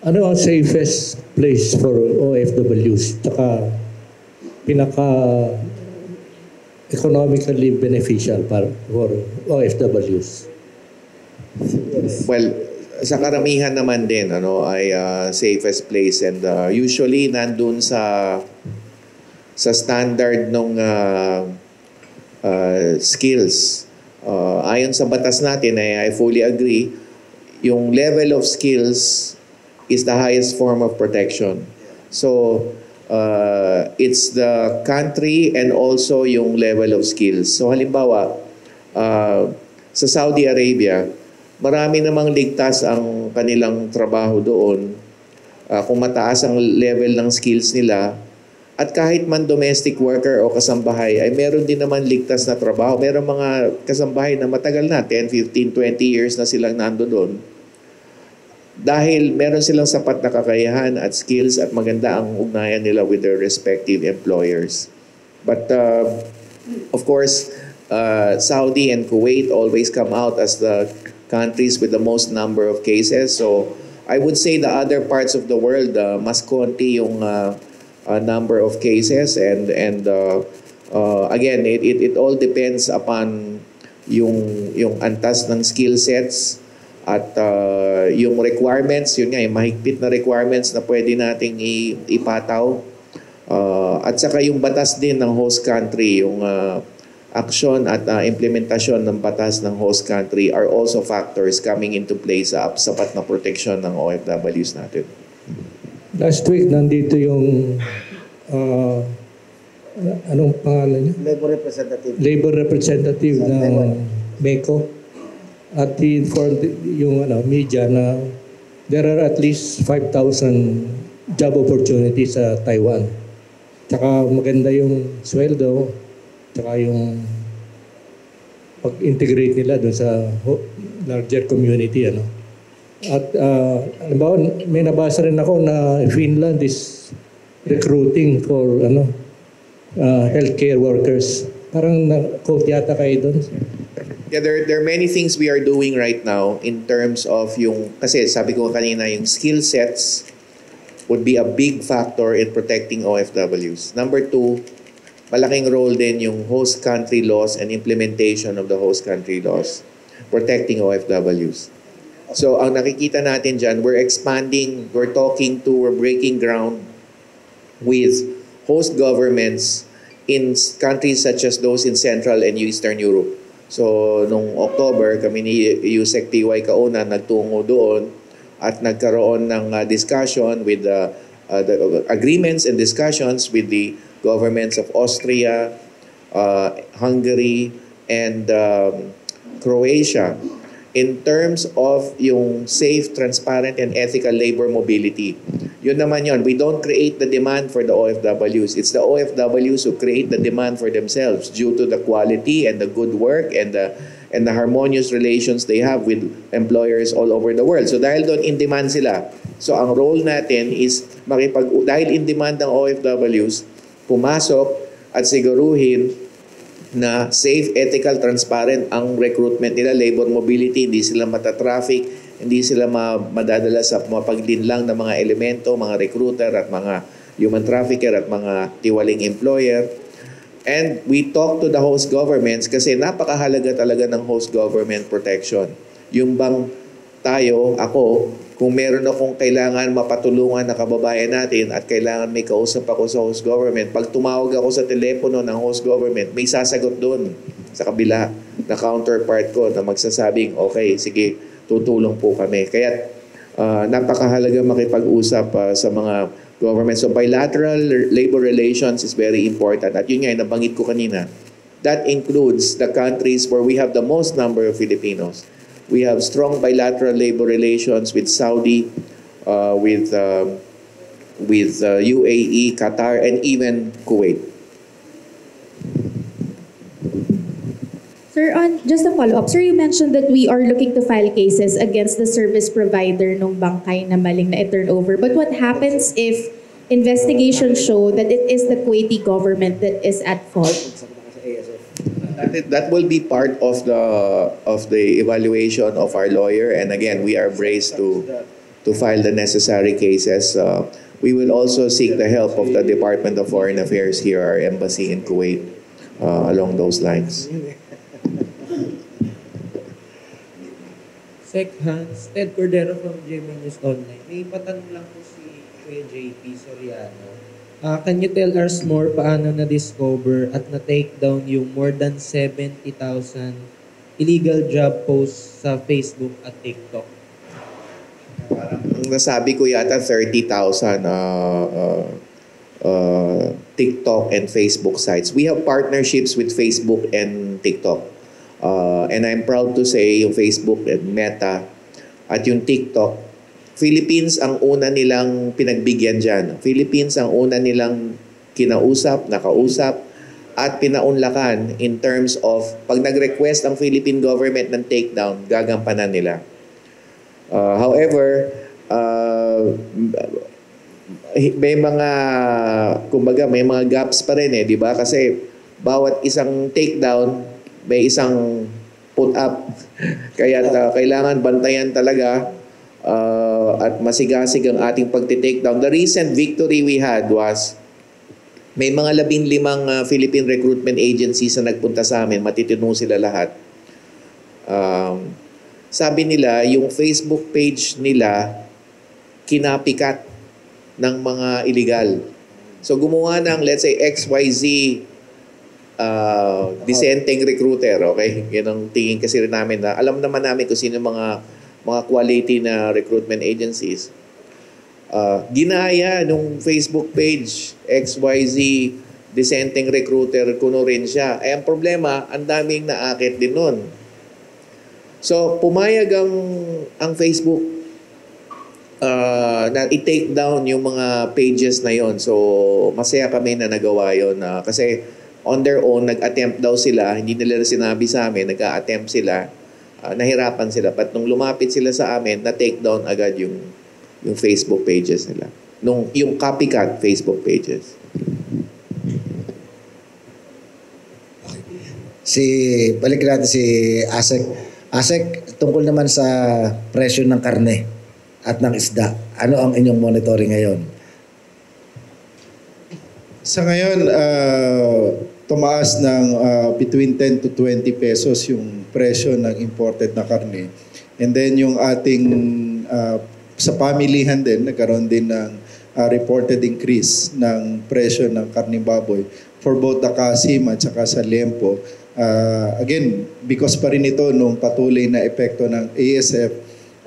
Ano ang safest place for OFWs? Tsaka pinaka-economically beneficial for OFWs? Well, sa karamihan naman din ay safest place, and usually nandun sa standard ng skills. Ayon sa batas natin, I fully agree, yung level of skills is the highest form of protection. So, it's the country and also yung level of skills. So, halimbawa, sa Saudi Arabia, marami namang ligtas ang kanilang trabaho doon kung mataas ang level ng skills nila. At kahit man domestic worker o kasambahay, ay meron din naman ligtas na trabaho. Meron mga kasambahay na matagal na, 10, 15, 20 years na silang nando doon. Dahil meron silang sapat na kakayahan at skills at maganda ang ugnayan nila with their respective employers. But of course, Saudi and Kuwait always come out as the countries with the most number of cases. So I would say the other parts of the world, mas konti yung number of cases, and again, it all depends upon yung antas ng skill sets at yung requirements, yun nga, yung mahigpit na requirements na pwede nating ipataw. At saka yung batas din ng host country, yung aksyon at implementasyon ng batas ng host country are also factors coming into play sa sapat na proteksyon ng OFWs natin. Last week, nandito yung anong pangalan niya? Labor representative ng MECO. At he-informed yung media na there are at least 5,000 job opportunities sa Taiwan. Tsaka maganda yung sweldo, tsaka yung pag-integrate nila doon sa larger community. At halimbawa, may nabasa rin ako na Finland is recruiting for healthcare workers. Parang na-quote yata kayo doon. Yeah, there are many things we are doing right now in terms of kasi sabi ko kanina, yung skill sets would be a big factor in protecting OFWs. Number 2, malaking role din yung host country laws and implementation of the host country laws protecting OFWs. So, ang nakikita natin dyan, we're breaking ground with host governments in countries such as those in Central and Eastern Europe. So, nung October, kami ni Yusek TY Kauna nagtungo doon at nagkaroon ng discussion with the agreements and discussions with the governments of Austria, Hungary, and Croatia in terms of yung safe, transparent, and ethical labor mobility. Yun naman yun. We don't create the demand for the OFWs. It's the OFWs who create the demand for themselves due to the quality and the good work and the harmonious relations they have with employers all over the world. So dahil doon in demand sila. So ang role natin is dahil in demand ng OFWs, pumasok at siguruhin na safe, ethical, transparent ang recruitment nila, labor mobility, hindi sila matatraffic, hindi sila madadala sa mapaglinlang ng mga elemento, mga recruiter at mga human trafficker at mga tiwaling employer. And we talk to the host governments kasi napakahalaga talaga ng host government protection. Yung bang ako, kung meron akong kailangan mapatulungan na kababayan natin at kailangan may kausap ako sa host government, pag tumawag ako sa telepono ng host government, may sasagot doon sa kabila na counterpart ko na magsasabing, okay, sige, tutulong po kami. Kaya napakahalaga makipag-usap sa mga government. So bilateral labor relations is very important. At yun nga, nabanggit ko kanina, that includes the countries where we have the most number of Filipinos. We have strong bilateral labor relations with Saudi, with UAE, Qatar, and even Kuwait. Sir, just a follow-up. Sir, you mentioned that we are looking to file cases against the service provider nung bangkay na maling na turnover. But what happens if investigations show that it is the Kuwaiti government that is at fault? That will be part of the evaluation of our lawyer, and again, we are braced to file the necessary cases. We will also seek the help of the Department of Foreign Affairs here, our embassy in Kuwait, along those lines. Sec Hans, Ted Cordero from GMA News Online. May patanong lang po si Kuya JP Soriano. Can you tell us more paano na-discover at na-take down yung more than 70,000 illegal job posts sa Facebook at TikTok? Parang nasabi ko yata 30,000 TikTok and Facebook sites. We have partnerships with Facebook and TikTok. And I'm proud to say yung Facebook and Meta at yung TikTok, Philippines ang una nilang pinagbigyan dyan. Philippines ang una nilang nakausap, at pinaunlakan in terms of pag nag-request ang Philippine government ng takedown, gagampanan nila. However, may mga gaps pa rin di ba? Kasi bawat isang takedown, may isang put up. Kaya kailangan bantayan talaga at masigasig ang ating pagti-takedown. The recent victory we had was may mga 15 Philippine recruitment agencies na nagpunta sa amin, matitino sila lahat. Sabi nila, yung Facebook page nila kinapikat ng mga illegal. So gumawa ng, let's say, XYZ dissenting recruiter, okay? Yan ang tingin kasi rin namin na alam naman namin kung sino mga quality na recruitment agencies. Ginaya nung Facebook page, XYZ dissenting recruiter, kuno rin siya. Ang problema, ang daming naakit din nun. So, pumayag ang Facebook na i-take down yung mga pages na yon. So, masaya kami na nagawa yun. Kasi on their own, nag-attempt daw sila. Hindi nila sinabi sa amin, nag-attempt sila. Nahirapan sila. But nung lumapit sila sa amin, na-take down agad yung Facebook pages nila. Yung copycat Facebook pages. Balik natin si Asek. Asek, tungkol naman sa presyo ng karne at ng isda. Ano ang inyong monitoring ngayon? Sa ngayon, tumaas ng between 10 to 20 pesos yung presyo ng imported na karne. And then yung ating sa pamilihan din, nagkaroon din ng reported increase ng presyo ng karning baboy for both the Kasim at saka sa Liempo Again, because pa rin ito nung patuloy na epekto ng ASF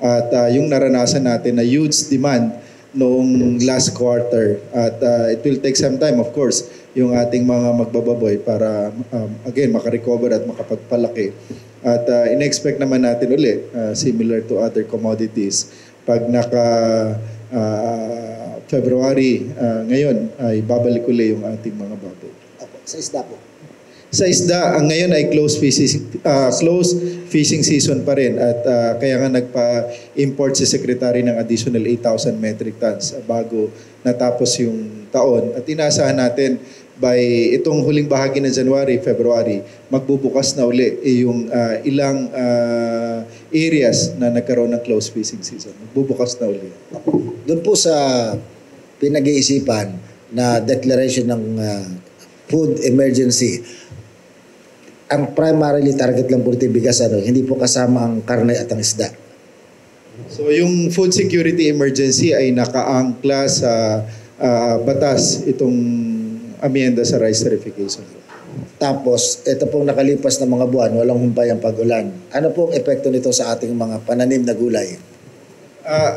at yung naranasan natin na huge demand noong last quarter. At it will take some time, of course, yung ating mga magbababoy para again makarecover at makapagpalaki. At in-expect naman natin uli, similar to other commodities, pag naka February ngayon ay babalik uli yung ating mga baboy. Sa isda po. Sa isda, ang ngayon ay close fishing season pa rin at kaya nga nagpa-import si Secretary ng additional 8,000 metric tons bago natapos yung taon. At inaasahan natin by itong huling bahagi ng January, February, magbubukas na uli yung ilang areas na nagkaroon ng close fishing season. Magbubukas na uli. Doon po sa pinag-iisipan na declaration ng food emergency, ang primarily target lang po ito bigas, hindi po kasama ang karne at ang isda. So yung food security emergency ay nakaangkla sa batas itong amyenda sa rice tariffication. Tapos, ito pong nakalipas na mga buwan, walang humpay ang pag-ulan. Ano pong epekto nito sa ating mga pananim na gulay?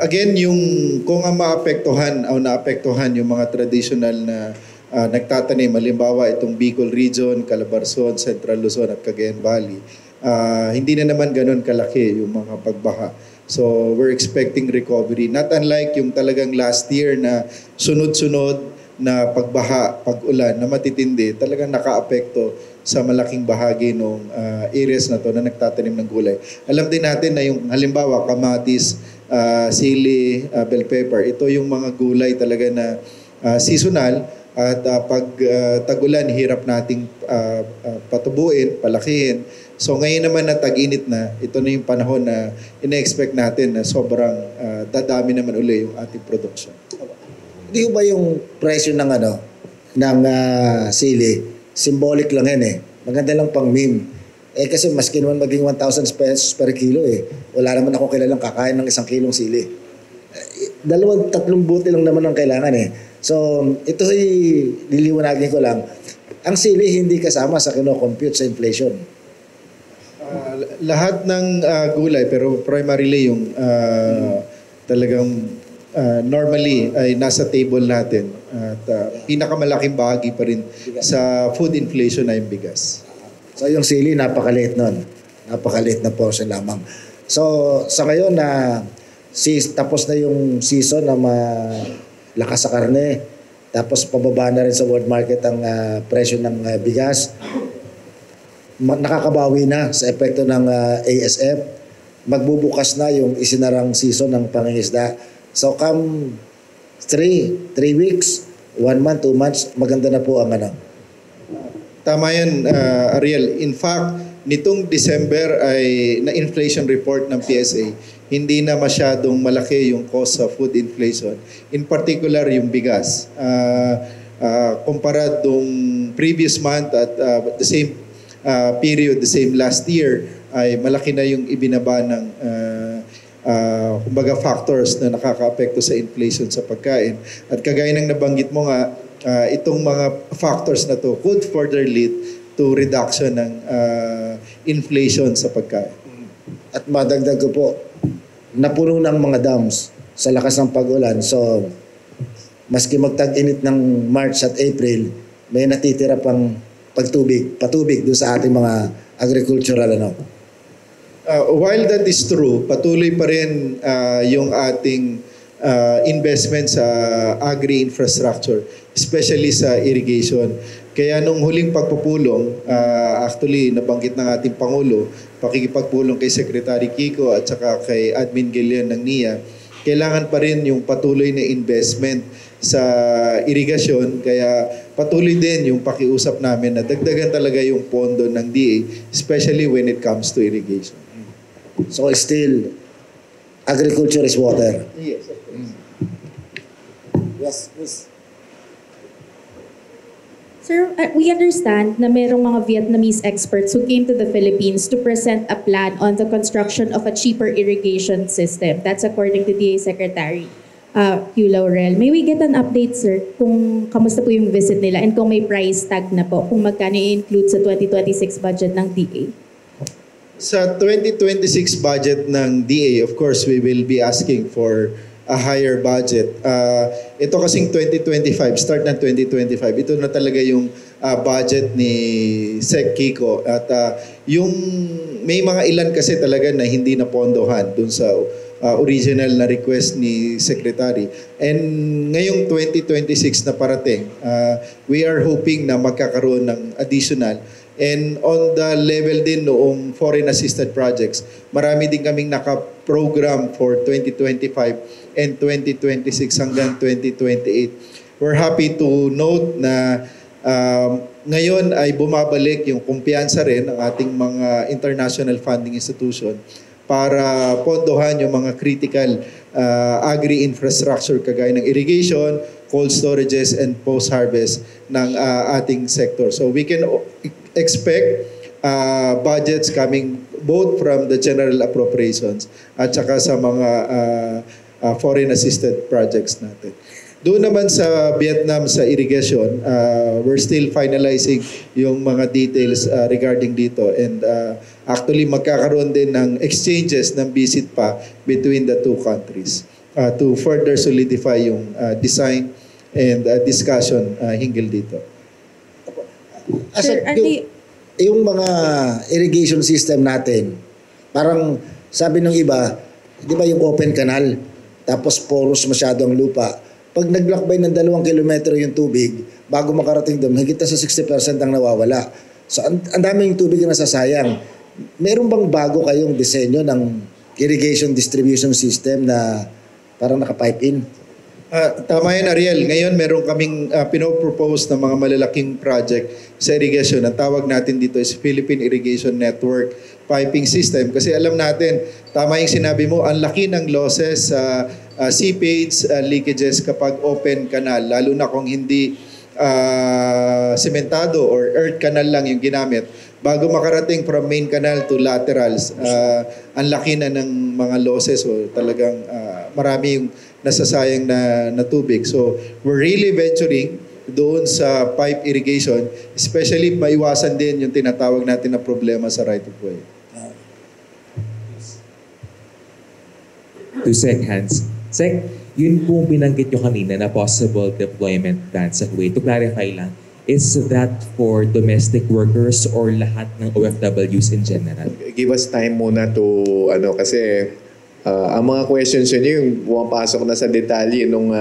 Again, yung kung ang maapektuhan o naapektuhan yung mga traditional na nagtatanim, halimbawa itong Bicol Region, Calabarzon, Central Luzon at Cagayan Valley, hindi na naman ganun kalaki yung mga pagbaha. So we're expecting recovery. Not unlike yung talagang last year na sunod-sunod na pagbaha, pag-ulan na matitindi, talagang nakaapekto sa malaking bahagi ng areas na to na nagtatanim ng gulay. Alam din natin na yung halimbawa kamatis, sili, bell pepper, ito yung mga gulay talaga na seasonal. At pag tag-ulan, hirap nating patubuin, palakihin. So ngayon naman na tag-init na, ito na yung panahon na ina-expect natin na sobrang dadami naman uli yung ating production. Hindi ba yung presyo ng sili, symbolic lang yan eh. Maganda lang pang meme. Kasi maski naman maging 1,000 pesos per kilo wala naman ako kilalang kakain ng 1 kilong sili. 2-3 buti lang naman ang kailangan So, ito ay liliwanagin ko lang. Ang sili hindi kasama sa kino-compute sa inflation. Lahat ng gulay, pero primarily yung talagang normally ay nasa table natin. At pinakamalaking bahagi pa rin sa food inflation ay yung bigas. So, yung sili, napakaliit nun. Napakaliit na portion lamang. So, sa ngayon tapos na yung season na lakas sa karne, tapos pababa na rin sa world market ang presyo ng bigas. Nakakabawi na sa epekto ng ASF. Magbubukas na yung isinarang season ng pangingisda. So come 3 weeks, 1 month, 2 months, maganda na po ang Tama yan, Ariel. In fact, nitong December ay na inflation report ng PSA, hindi na masyadong malaki yung cost sa food inflation. In particular, yung bigas. Kumpara dong previous month at the same period, the same last year, ay malaki na yung ibinaba ng kumbaga factors na nakakaapekto sa inflation sa pagkain. At kagaya ng nabanggit mo nga, itong mga factors na to could further lead to reduction ng inflation sa pagkain. At madagdag ko po, napuno ng mga dams sa lakas ng pag-ulan. So, maski magtag-init ng March at April, may natitira pang patubig doon sa ating mga agricultural While that is true, patuloy pa rin yung ating investment sa agri-infrastructure, especially sa irrigation. Kaya nung huling pagpupulong, actually nabanggit ng ating Pangulo, pakikipagpulong kay Secretary Kiko at saka kay Admin Gillian ng NIA, kailangan pa rin yung patuloy na investment sa irigasyon. Kaya patuloy din yung pakiusap namin na dagdagan talaga yung pondo ng DA, especially when it comes to irrigation. So still, agriculture is water. Yes. Yes, please. Sir, we understand na merong mga Vietnamese experts who came to the Philippines to present a plan on the construction of a cheaper irrigation system. That's according to DA Secretary. Q Laurel. May we get an update, sir, kung kamusta po yung visit nila and kung may price tag na po, kung magkano i-include sa 2026 budget ng DA? Sa 2026 budget ng DA, of course, we will be asking for a higher budget. Ito kasing 2025, start ng 2025, ito na talaga yung budget ni Sec Kiko. At yung may mga ilan kasi talaga na hindi napondohan dun sa original na request ni Secretary. And ngayong 2026 na parating, we are hoping na magkakaroon ng additional. And on the level din noong foreign assisted projects, marami din kaming naka-program for 2025 and 2026 hanggang 2028. We're happy to note na ngayon ay bumabalik yung kumpiyansa rin ng ating mga international funding institution para pondohan yung mga critical agri-infrastructure kagaya ng irrigation, cold storages, and post-harvest ng ating sector. So we can expect budgets coming both from the general appropriations at saka sa mga foreign assisted projects natin. Doon naman sa Vietnam sa irrigation, we're still finalizing yung mga details regarding dito, and actually magkakaroon din ng exchanges ng visit pa between the two countries to further solidify yung design and discussion hinggil dito. Sir, yung mga irrigation system natin, parang sabi ng iba, di ba yung open canal, tapos porous masyado ang lupa. Pag naglakbay ng 2 kilometro yung tubig, bago makarating doon, higit na sa 60% ang nawawala. So, ang daming tubig na nasasayang. Meron bang bago kayong disenyo ng irrigation distribution system na parang naka-pipe in? Tama yan, Ariel. Ngayon, meron kaming pinopropose na mga malalaking project sa irrigation. Ang tawag natin dito is Philippine Irrigation Network Piping System. Kasi alam natin, tama yung sinabi mo, ang laki ng losses sa seepage, leakages kapag open canal. Lalo na kung hindi sementado or earth canal lang yung ginamit. Bago makarating from main canal to laterals, ang laki na ng mga losses. So talagang marami yung nasasayang na tubig. So we're really venturing doon sa pipe irrigation, especially maiwasan din yung tinatawag natin na problema sa right of way. To Sec Hans. Sec, yun po binanggit nyo kanina na possible deployment plan sa Kuwait. To clarify lang, is that for domestic workers or lahat ng OFWs in general? Give us time muna to, kasi ang mga questions yun yung pumapasok na sa detalye nung,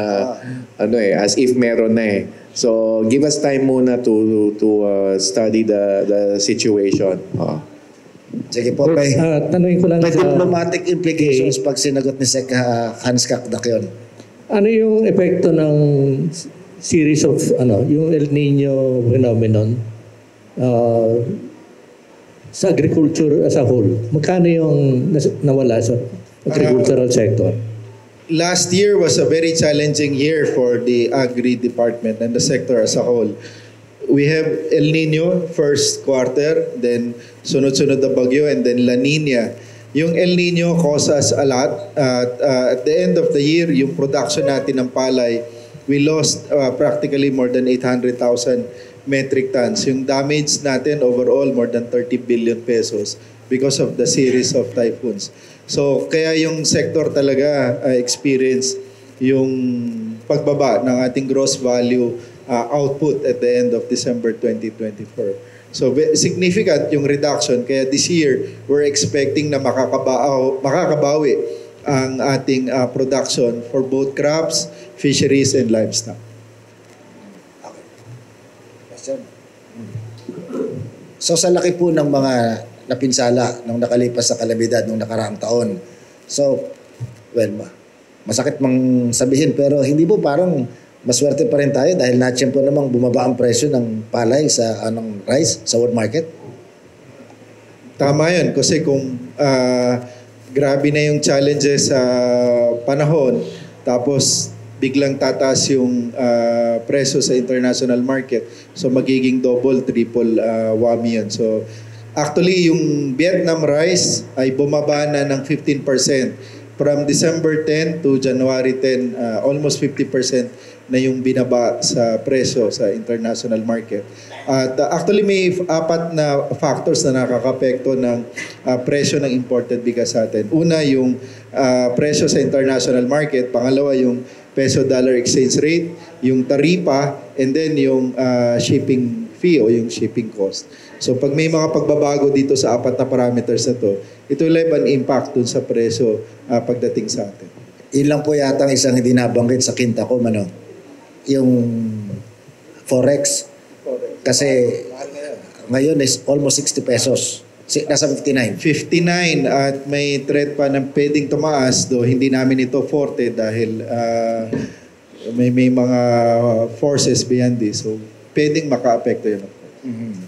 as if meron na eh. So, give us time muna to study the situation. Sige po, may tanungin ko lang sa diplomatic implications pag sinagot ni Sec Hans Kakdak yun. ano yung epekto ng series of yung El Nino phenomenon sa agriculture as a whole? Magkano yung nawala sa agricultural sector? Last year was a very challenging year for the Agri Department and the sector as a whole. We have El Nino first quarter, then sunod-sunod na bagyo, and then La Nina. Yung El Nino caused us a lot. At the end of the year, yung production natin ng palay, we lost practically more than 800,000 metric tons. Yung damage natin overall more than 30 billion pesos because of the series of typhoons. So kaya yung sector talaga experience yung pagbaba ng ating gross value output at the end of December 2024. So significant yung reduction, kaya this year we're expecting na makakabawi ang ating production for both crops, fisheries, and livestock. So sa laki po ng mga napinsala nung nakalipas sa kalamidad nung nakaraang taon. So, masakit mang sabihin pero hindi po parang maswerte pa rin tayo dahil na-champion namang bumaba ang presyo ng palay sa rice sa world market. Tama yan kasi kung grabe na yung challenges sa panahon tapos biglang tataas yung presyo sa international market, so magiging double, triple whammy yan. So actually yung Vietnam rice ay bumaba na ng 15% from December 10 to January 10, almost 50% na yung binaba sa presyo sa international market. At actually may apat na factors na nakakapekto ng presyo ng imported bigas sa atin. Una, yung presyo sa international market. Pangalawa, yung peso-dollar exchange rate, yung taripa, and then yung shipping fee o yung shipping cost. So pag may mga pagbabago dito sa apat na parameters na to, ito will have an impact dun sa presyo pagdating sa atin. Yun lang po yata ang isang hindi nabanggit sa kinta ko, yung Forex. Kasi ngayon is almost 60 pesos. Nasa 59. 59 at may threat pa ng pwedeng tumaas, do hindi namin ito forte dahil may mga forces behind this. So pwedeng maka-apekto yun.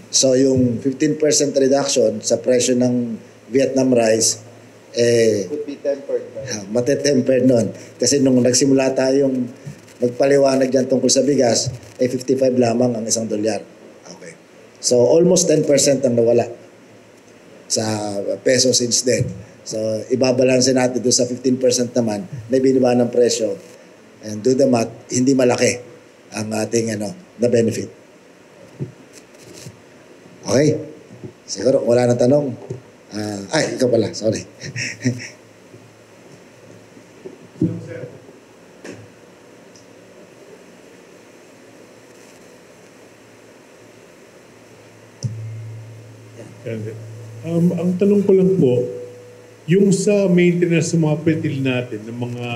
So yung 15% reduction sa presyo ng Vietnam rice, Could be tempered. matetempered nun. Kasi nung nagsimula tayong magpaliwanag dyan tungkol sa bigas, 55 lamang ang $1. Okay. So almost 10% ang nawala sa peso since then. So ibabalanse natin doon sa 15% naman na binaba ng presyo. And do the math, hindi malaki ang ating na benefit. Okay. Siguro wala nang tanong. Ikaw pala. Sorry. Ang tanong ko lang po, yung sa maintenance ng mga petil natin, ng mga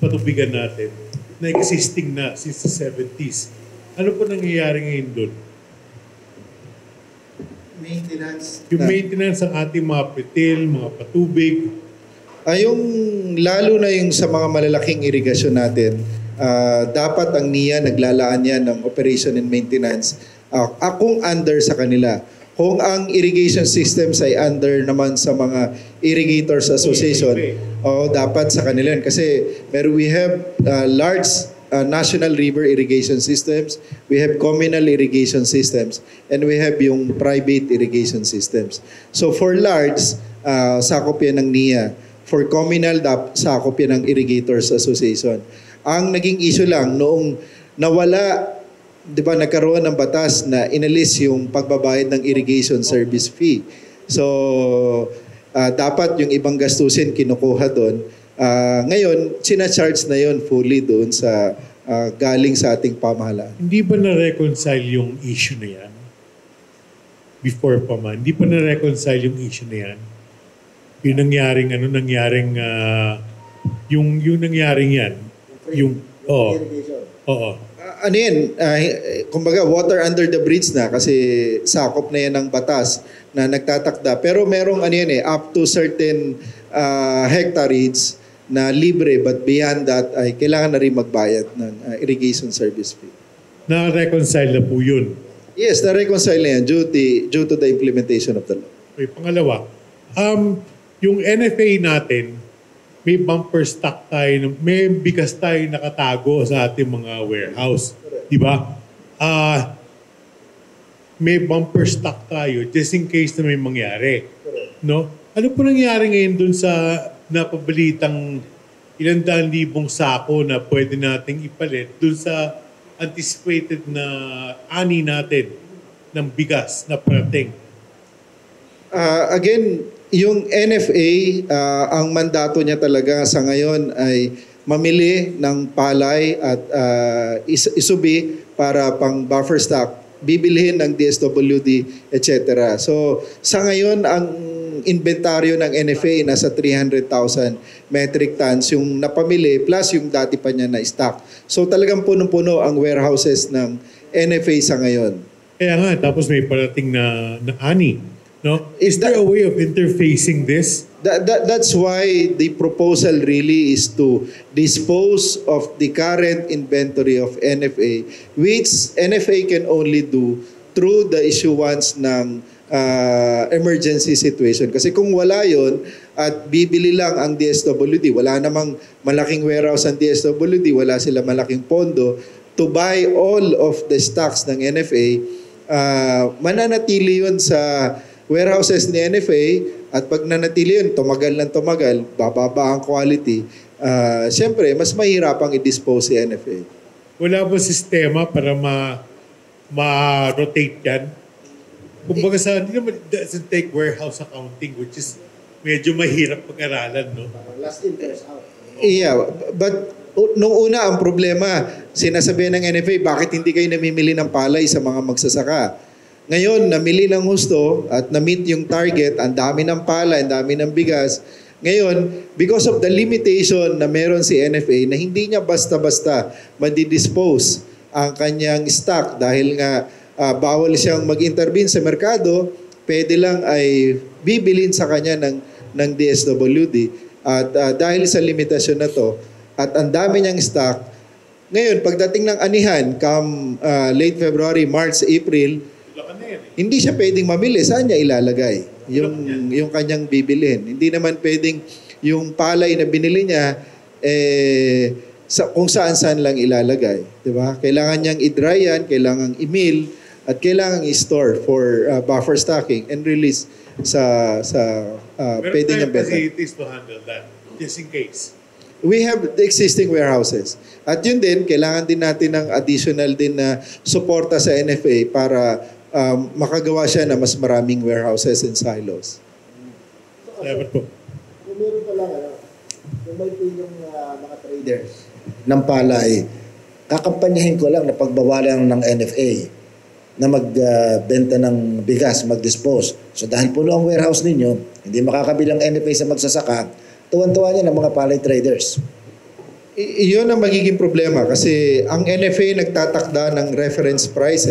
patubigan natin, na existing na since the 70s, ano po nangyayari ngayon doon? Maintenance. Yung maintenance ng ating mga petil, mga patubig. Yung lalo na yung sa mga malalaking irigasyon natin, dapat ang NIA naglalaan yan ng operation and maintenance kung under sa kanila. Kung ang irrigation systems ay under naman sa mga Irrigators Association, dapat sa kanila. Kasi we have large national river irrigation systems, we have communal irrigation systems, and we have yung private irrigation systems. So for large, sakop yan ng NIA. For communal, sakop yan ng Irrigators Association. Ang naging issue lang, noong nawala, di ba, nagkaroon ng batas na inalis yung pagbabayad ng irrigation service fee. So, dapat yung ibang gastusin kinukuha doon. Ngayon, sinacharge na yon fully doon sa galing sa ating pamahalaan. Hindi ba na-reconcile yung issue na yan? Before pa man, hindi pa na-reconcile yung issue na yan? Yung nangyaring, yung nangyaring yan? Yung, oo. Ano yan, kumbaga water under the bridge na kasi sakop na yan ng batas na nagtatakda. Pero merong up to certain hectareage na libre, but beyond that ay kailangan na rin magbayad ng irrigation service fee. Na-reconcile na po yun? Yes, na-reconcile na yan due to the implementation of the law. Okay, pangalawa, yung NFA natin, may bumper stock tayo, may bigas tayo nakatago sa ating mga warehouse. Di ba? May bumper stock tayo just in case na may mangyari. No? Ano po nangyari ngayon dun sa napabalitang 100,000 sako na pwede nating ipalit dun sa anticipated na ani natin ng bigas na parating? Again, yung NFA, ang mandato niya talaga sa ngayon ay mamili ng palay at isubi para pang buffer stock, bibilhin ng DSWD, etc. So sa ngayon, ang inventaryo ng NFA nasa 300,000 metric tons yung napamili plus yung dati pa niya na stock. So talagang punong-puno ang warehouses ng NFA sa ngayon. Kaya nga, tapos may parating na ani. No? Is there a way of interfacing this? That's why the proposal really is to dispose of the current inventory of NFA, which NFA can only do through the issuance ng emergency situation. Kasi kung wala yon at bibili lang ang DSWD, wala namang malaking warehouse ang DSWD, wala sila malaking pondo to buy all of the stocks ng NFA, mananatili yun sa warehouses ni NFA at pag nanatili yun, tumagal ng tumagal, bababa ang quality, siyempre, mas mahirapang i-dispose si NFA. Wala ba sistema para ma-rotate yan? Kumbaga sa, hindi naman, it doesn't take warehouse accounting, which is medyo mahirap pag-aralan, no? Last in, first out. Yeah, but nung una ang problema, sinasabihan ng NFA, bakit hindi kayo namimili ng palay sa mga magsasaka? Ngayon, namili ng husto at na-meet yung target, ang dami ng palay, ang dami ng bigas. Ngayon, because of the limitation na meron si NFA na hindi niya basta-basta madidispose ang kanyang stock dahil nga bawal siyang mag-intervene sa merkado, pwede lang ay bibilin sa kanya ng DSWD. At dahil sa limitasyon na to, at ang dami niyang stock, ngayon, pagdating ng anihan, come late February, March, April, hindi siya pwedeng mamili. Saan niya ilalagay yung kanyang bibilhin? Hindi naman pwedeng yung palay na binili niya, kung saan-saan lang ilalagay. Diba? Kailangan niyang i-dry yan, kailangan i-mill, at kailangan i-store for buffer stocking and release sa pwede niyang benta. Facilities to handle that, just in case. We have the existing warehouses. At yun din, kailangan din natin ng additional din na suporta sa NFA para makagawa siya na mas maraming warehouses and silos. Salamat po. Kung meron pa lang, kung may yung mga traders ng palay, kakampanyahin ko lang na pagbawalan ng NFA na magbenta ng bigas, mag-dispose. So dahil puno ang warehouse ninyo, hindi makakabilang NFA sa magsasaka, tuwan-tuwa niya ng mga palay traders. Iyon ang magiging problema kasi ang NFA nagtatakda ng reference price.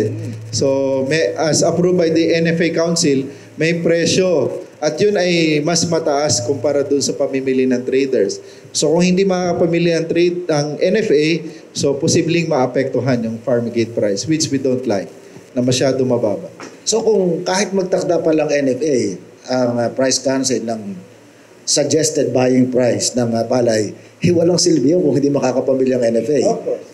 So as approved by the NFA Council, may presyo at yun ay mas mataas kumpara dun sa pamimili ng traders. So kung hindi makapamili ang NFA, so posibleng maapektuhan yung farm gate price, which we don't like, na masyado mababa. So kung kahit magtakda pa lang NFA, ang price council ng suggested buying price ng palay, walang silbi yun kung hindi makakapamili ang NFA.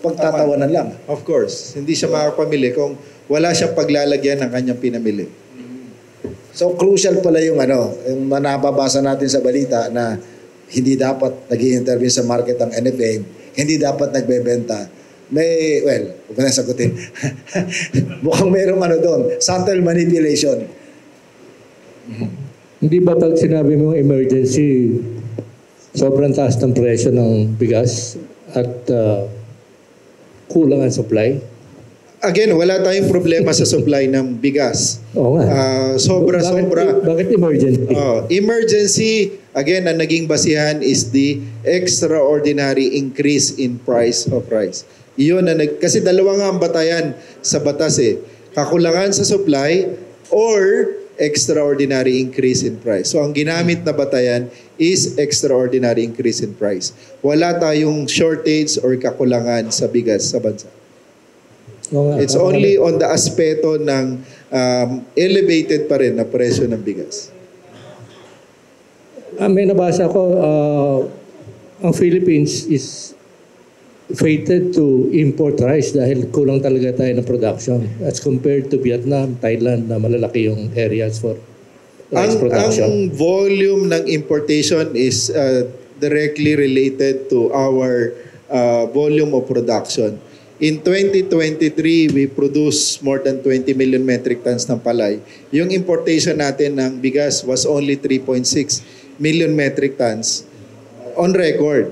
Pagtatawanan lang. Of course. Hindi siya makakapamili kung wala siyang paglalagyan ng kanyang pinamili. So crucial pala yung yung nababasa natin sa balita na hindi dapat nag-i-intervene sa market ang NFA, hindi dapat nagbebenta. Huwag na sagutin. Mukhang merong doon, subtle manipulation. Hindi ba pag sinabi mo emergency, sobrang taas ng presyo ng bigas at kulang ang supply? Again, wala tayong problema sa supply ng bigas. Oo nga. Sobra. Bakit emergency? Emergency, again, ang naging basihan is the extraordinary increase in price of rice. Iyon kasi dalawa nga ang batayan sa batas kakulangan sa supply or extraordinary increase in price. So ang ginamit na batayan is extraordinary increase in price. Wala tayong shortage or kakulangan sa bigas sa bansa. It's only on the aspeto ng elevated pa rin na presyo ng bigas. May nabasa ko, ang Philippines is fated to import rice dahil kulang talaga tayo ng production as compared to Vietnam, Thailand na malalaki yung areas for rice production. Ang volume ng importation is directly related to our volume of production. In 2023, we produced more than 20 million metric tons ng palay. Yung importation natin ng bigas was only 3.6 million metric tons on record.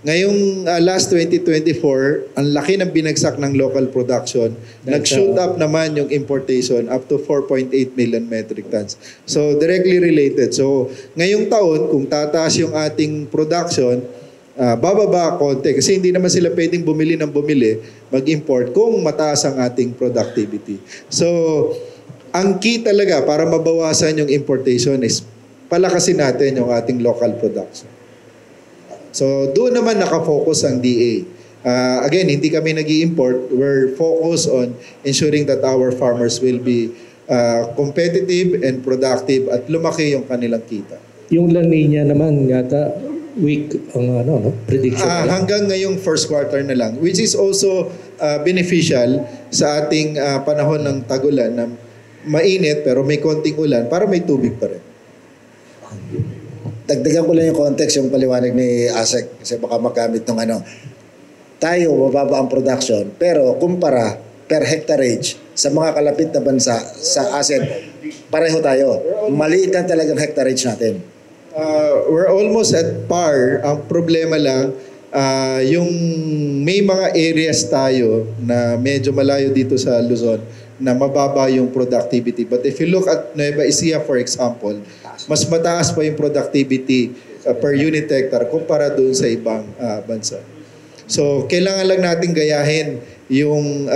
Ngayong last 2024, ang laki ng binagsak ng local production. Nag-shoot up naman yung importation up to 4.8 million metric tons. So, directly related. So, ngayong taon, kung tataas yung ating production, bababa konti kasi hindi naman sila pwedeng bumili, mag-import kung mataas ang ating productivity. So, ang key talaga para mabawasan yung importation is palakasin natin yung ating local production. So, doon naman nakafocus ang DA. Again, hindi kami nag-i-import. We're focused on ensuring that our farmers will be competitive and productive at lumaki yung kanilang kita. Yung La Nina naman yata weak ang prediction. Hanggang ngayong first quarter na lang, which is also beneficial sa ating panahon ng tagulan na mainit pero may konting ulan para may tubig pa rin. Dagdagan ko lang yung context, yung paliwanag ni Asek, kasi baka magamit ng ano. Tayo, mababa ang production, pero kumpara per hectareage sa mga kalapit na bansa sa ASEAN, pareho tayo. Maliit lang talagang hectareage natin. We're almost at par. Ang problema lang, yung may mga areas tayo na medyo malayo dito sa Luzon na mababa yung productivity. But if you look at Nueva Ecija, for example, mas mataas pa yung productivity per unit hectare kumpara doon sa ibang bansa. So, kailangan lang natin gayahin yung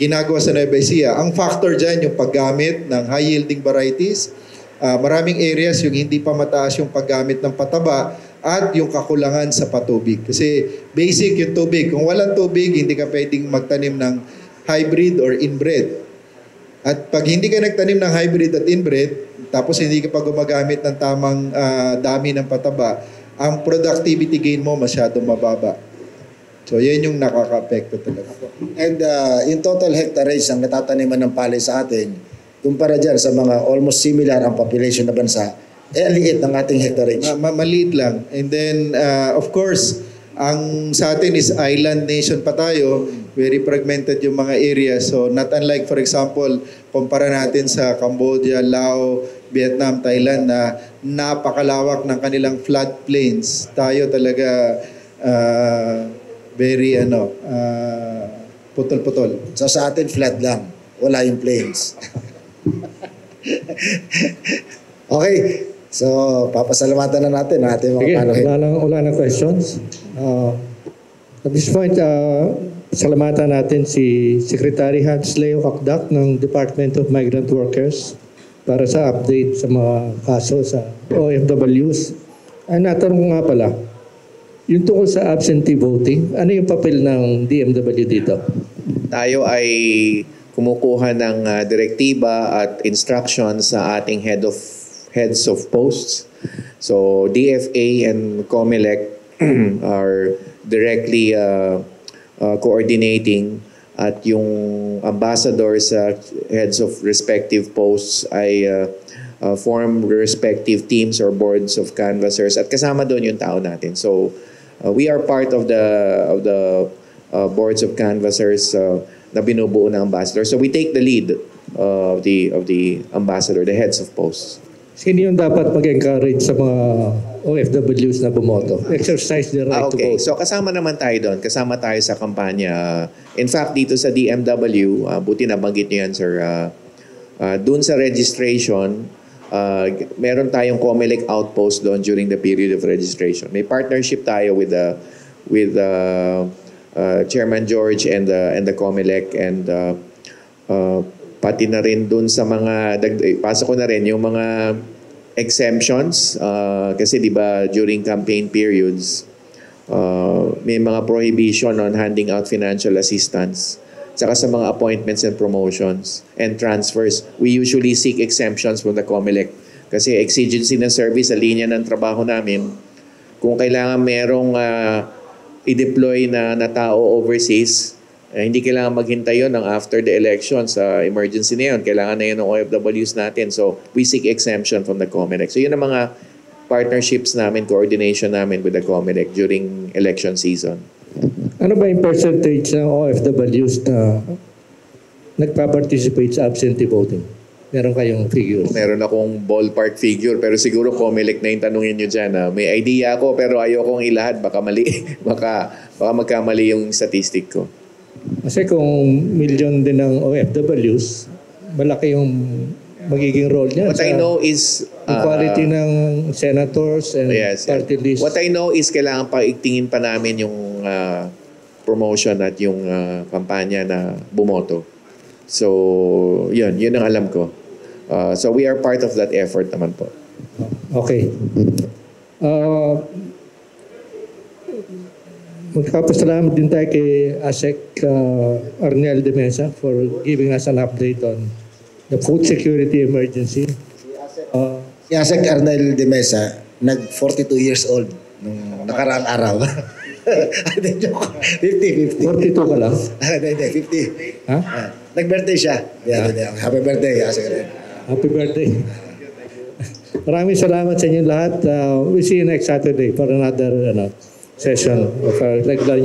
ginagawa sa Nueva Ecija. Ang factor dyan, yung paggamit ng high-yielding varieties. Maraming areas yung hindi pa mataas yung paggamit ng pataba at yung kakulangan sa patubig. Kasi basic yung tubig. Kung walang tubig, hindi ka pwedeng magtanim ng hybrid or inbred. At pag hindi ka nagtanim ng hybrid at inbred, tapos hindi ka pa gumagamit ng tamang dami ng pataba, ang productivity gain mo masyadong mababa. So, yan yung nakaka-apekto talaga. And yung total hectareage ang natataniman ng palay sa atin, kumpara dyan sa mga almost similar ang population na bansa, ang liit ng ating hectareage. Maliit lang. And then, of course, ang sa atin is island nation pa tayo. Very fragmented yung mga areas. So, not unlike, for example, kumpara natin sa Cambodia, Laos, Vietnam, Thailand na napakalawak ng kanilang floodplains. Tayo talaga very putol-putol. So sa atin, flat lang. Wala yung plains. Okay. So, papasalamatan na natin ang ating mga Sige, panuhin. wala nang questions. At this point, salamatan natin si Secretary Hans Leo Kakdak ng Department of Migrant Workers para sa update sa mga kaso sa OFWs. Natanong ko nga pala, yung tungkol sa absentee voting, ano yung papel ng DMW dito? Tayo ay kumukuha ng direktiba at instructions sa ating heads of posts. So DFA and COMELEC are directly coordinating, at yung ambassadors sa heads of respective posts ay form respective teams or boards of canvassers, at kasama doon yung tao natin. So we are part of the boards of canvassers na binubuo ng ambassador. So we take the lead of the ambassador, the heads of posts. Sino yung dapat mag-encourage sa mga OFWs na bumoto? Exercise their right to Okay, vote. so kasama naman tayo doon. Kasama tayo sa kampanya. In fact, dito sa DMW, buti nabanggit niyo yan, sir. Doon sa registration, meron tayong COMELEC outpost doon during the period of registration. May partnership tayo with Chairman George and the COMELEC, and pati na rin doon sa mga pasok ko na rin yung mga exemptions, kasi di ba during campaign periods may mga prohibition on handing out financial assistance, saka sa mga appointments and promotions and transfers. We usually seek exemptions from the COMELEC kasi exigency ng service sa linya ng trabaho namin. Kung kailangan merong i-deploy na tao overseas, hindi kailangan maghintay yun ng after the election sa emergency na yun. Kailangan na yun ng OFWs natin. So, we seek exemption from the COMELEC. So, yun ang mga partnerships namin, coordination namin with the COMELEC during election season. Ano ba yung percentage ng OFWs na nagpa-participate sa absentee voting? Meron kayong figures? Meron akong ballpark figure, pero siguro COMELEC na yung tanungin nyo dyan. May idea ako, pero ayokong ilahad. Baka mali. baka magkamali yung statistic ko. Kasi kung million din ng OFWs, malaki yung magiging role niya. What I know is equality ng senators and party list. What I know is kailangan paigtingin pa namin yung promotion at yung kampanya na bumoto. So, yun ang alam ko. So we are part of that effort naman po. Okay. Magpapasalamat din tayo kay ASEC Arnel de Mesa for giving us an update on the food security emergency. Si Asek Arnel de Mesa, nag 42 years old nung nakaraang araw. Hindi, joke. 50. 42 ka lang? Hindi, 50. Ha? Nag-birthday siya. Happy birthday. Happy birthday. Maraming salamat sa inyong lahat. We see you next Saturday for another session of our regular news.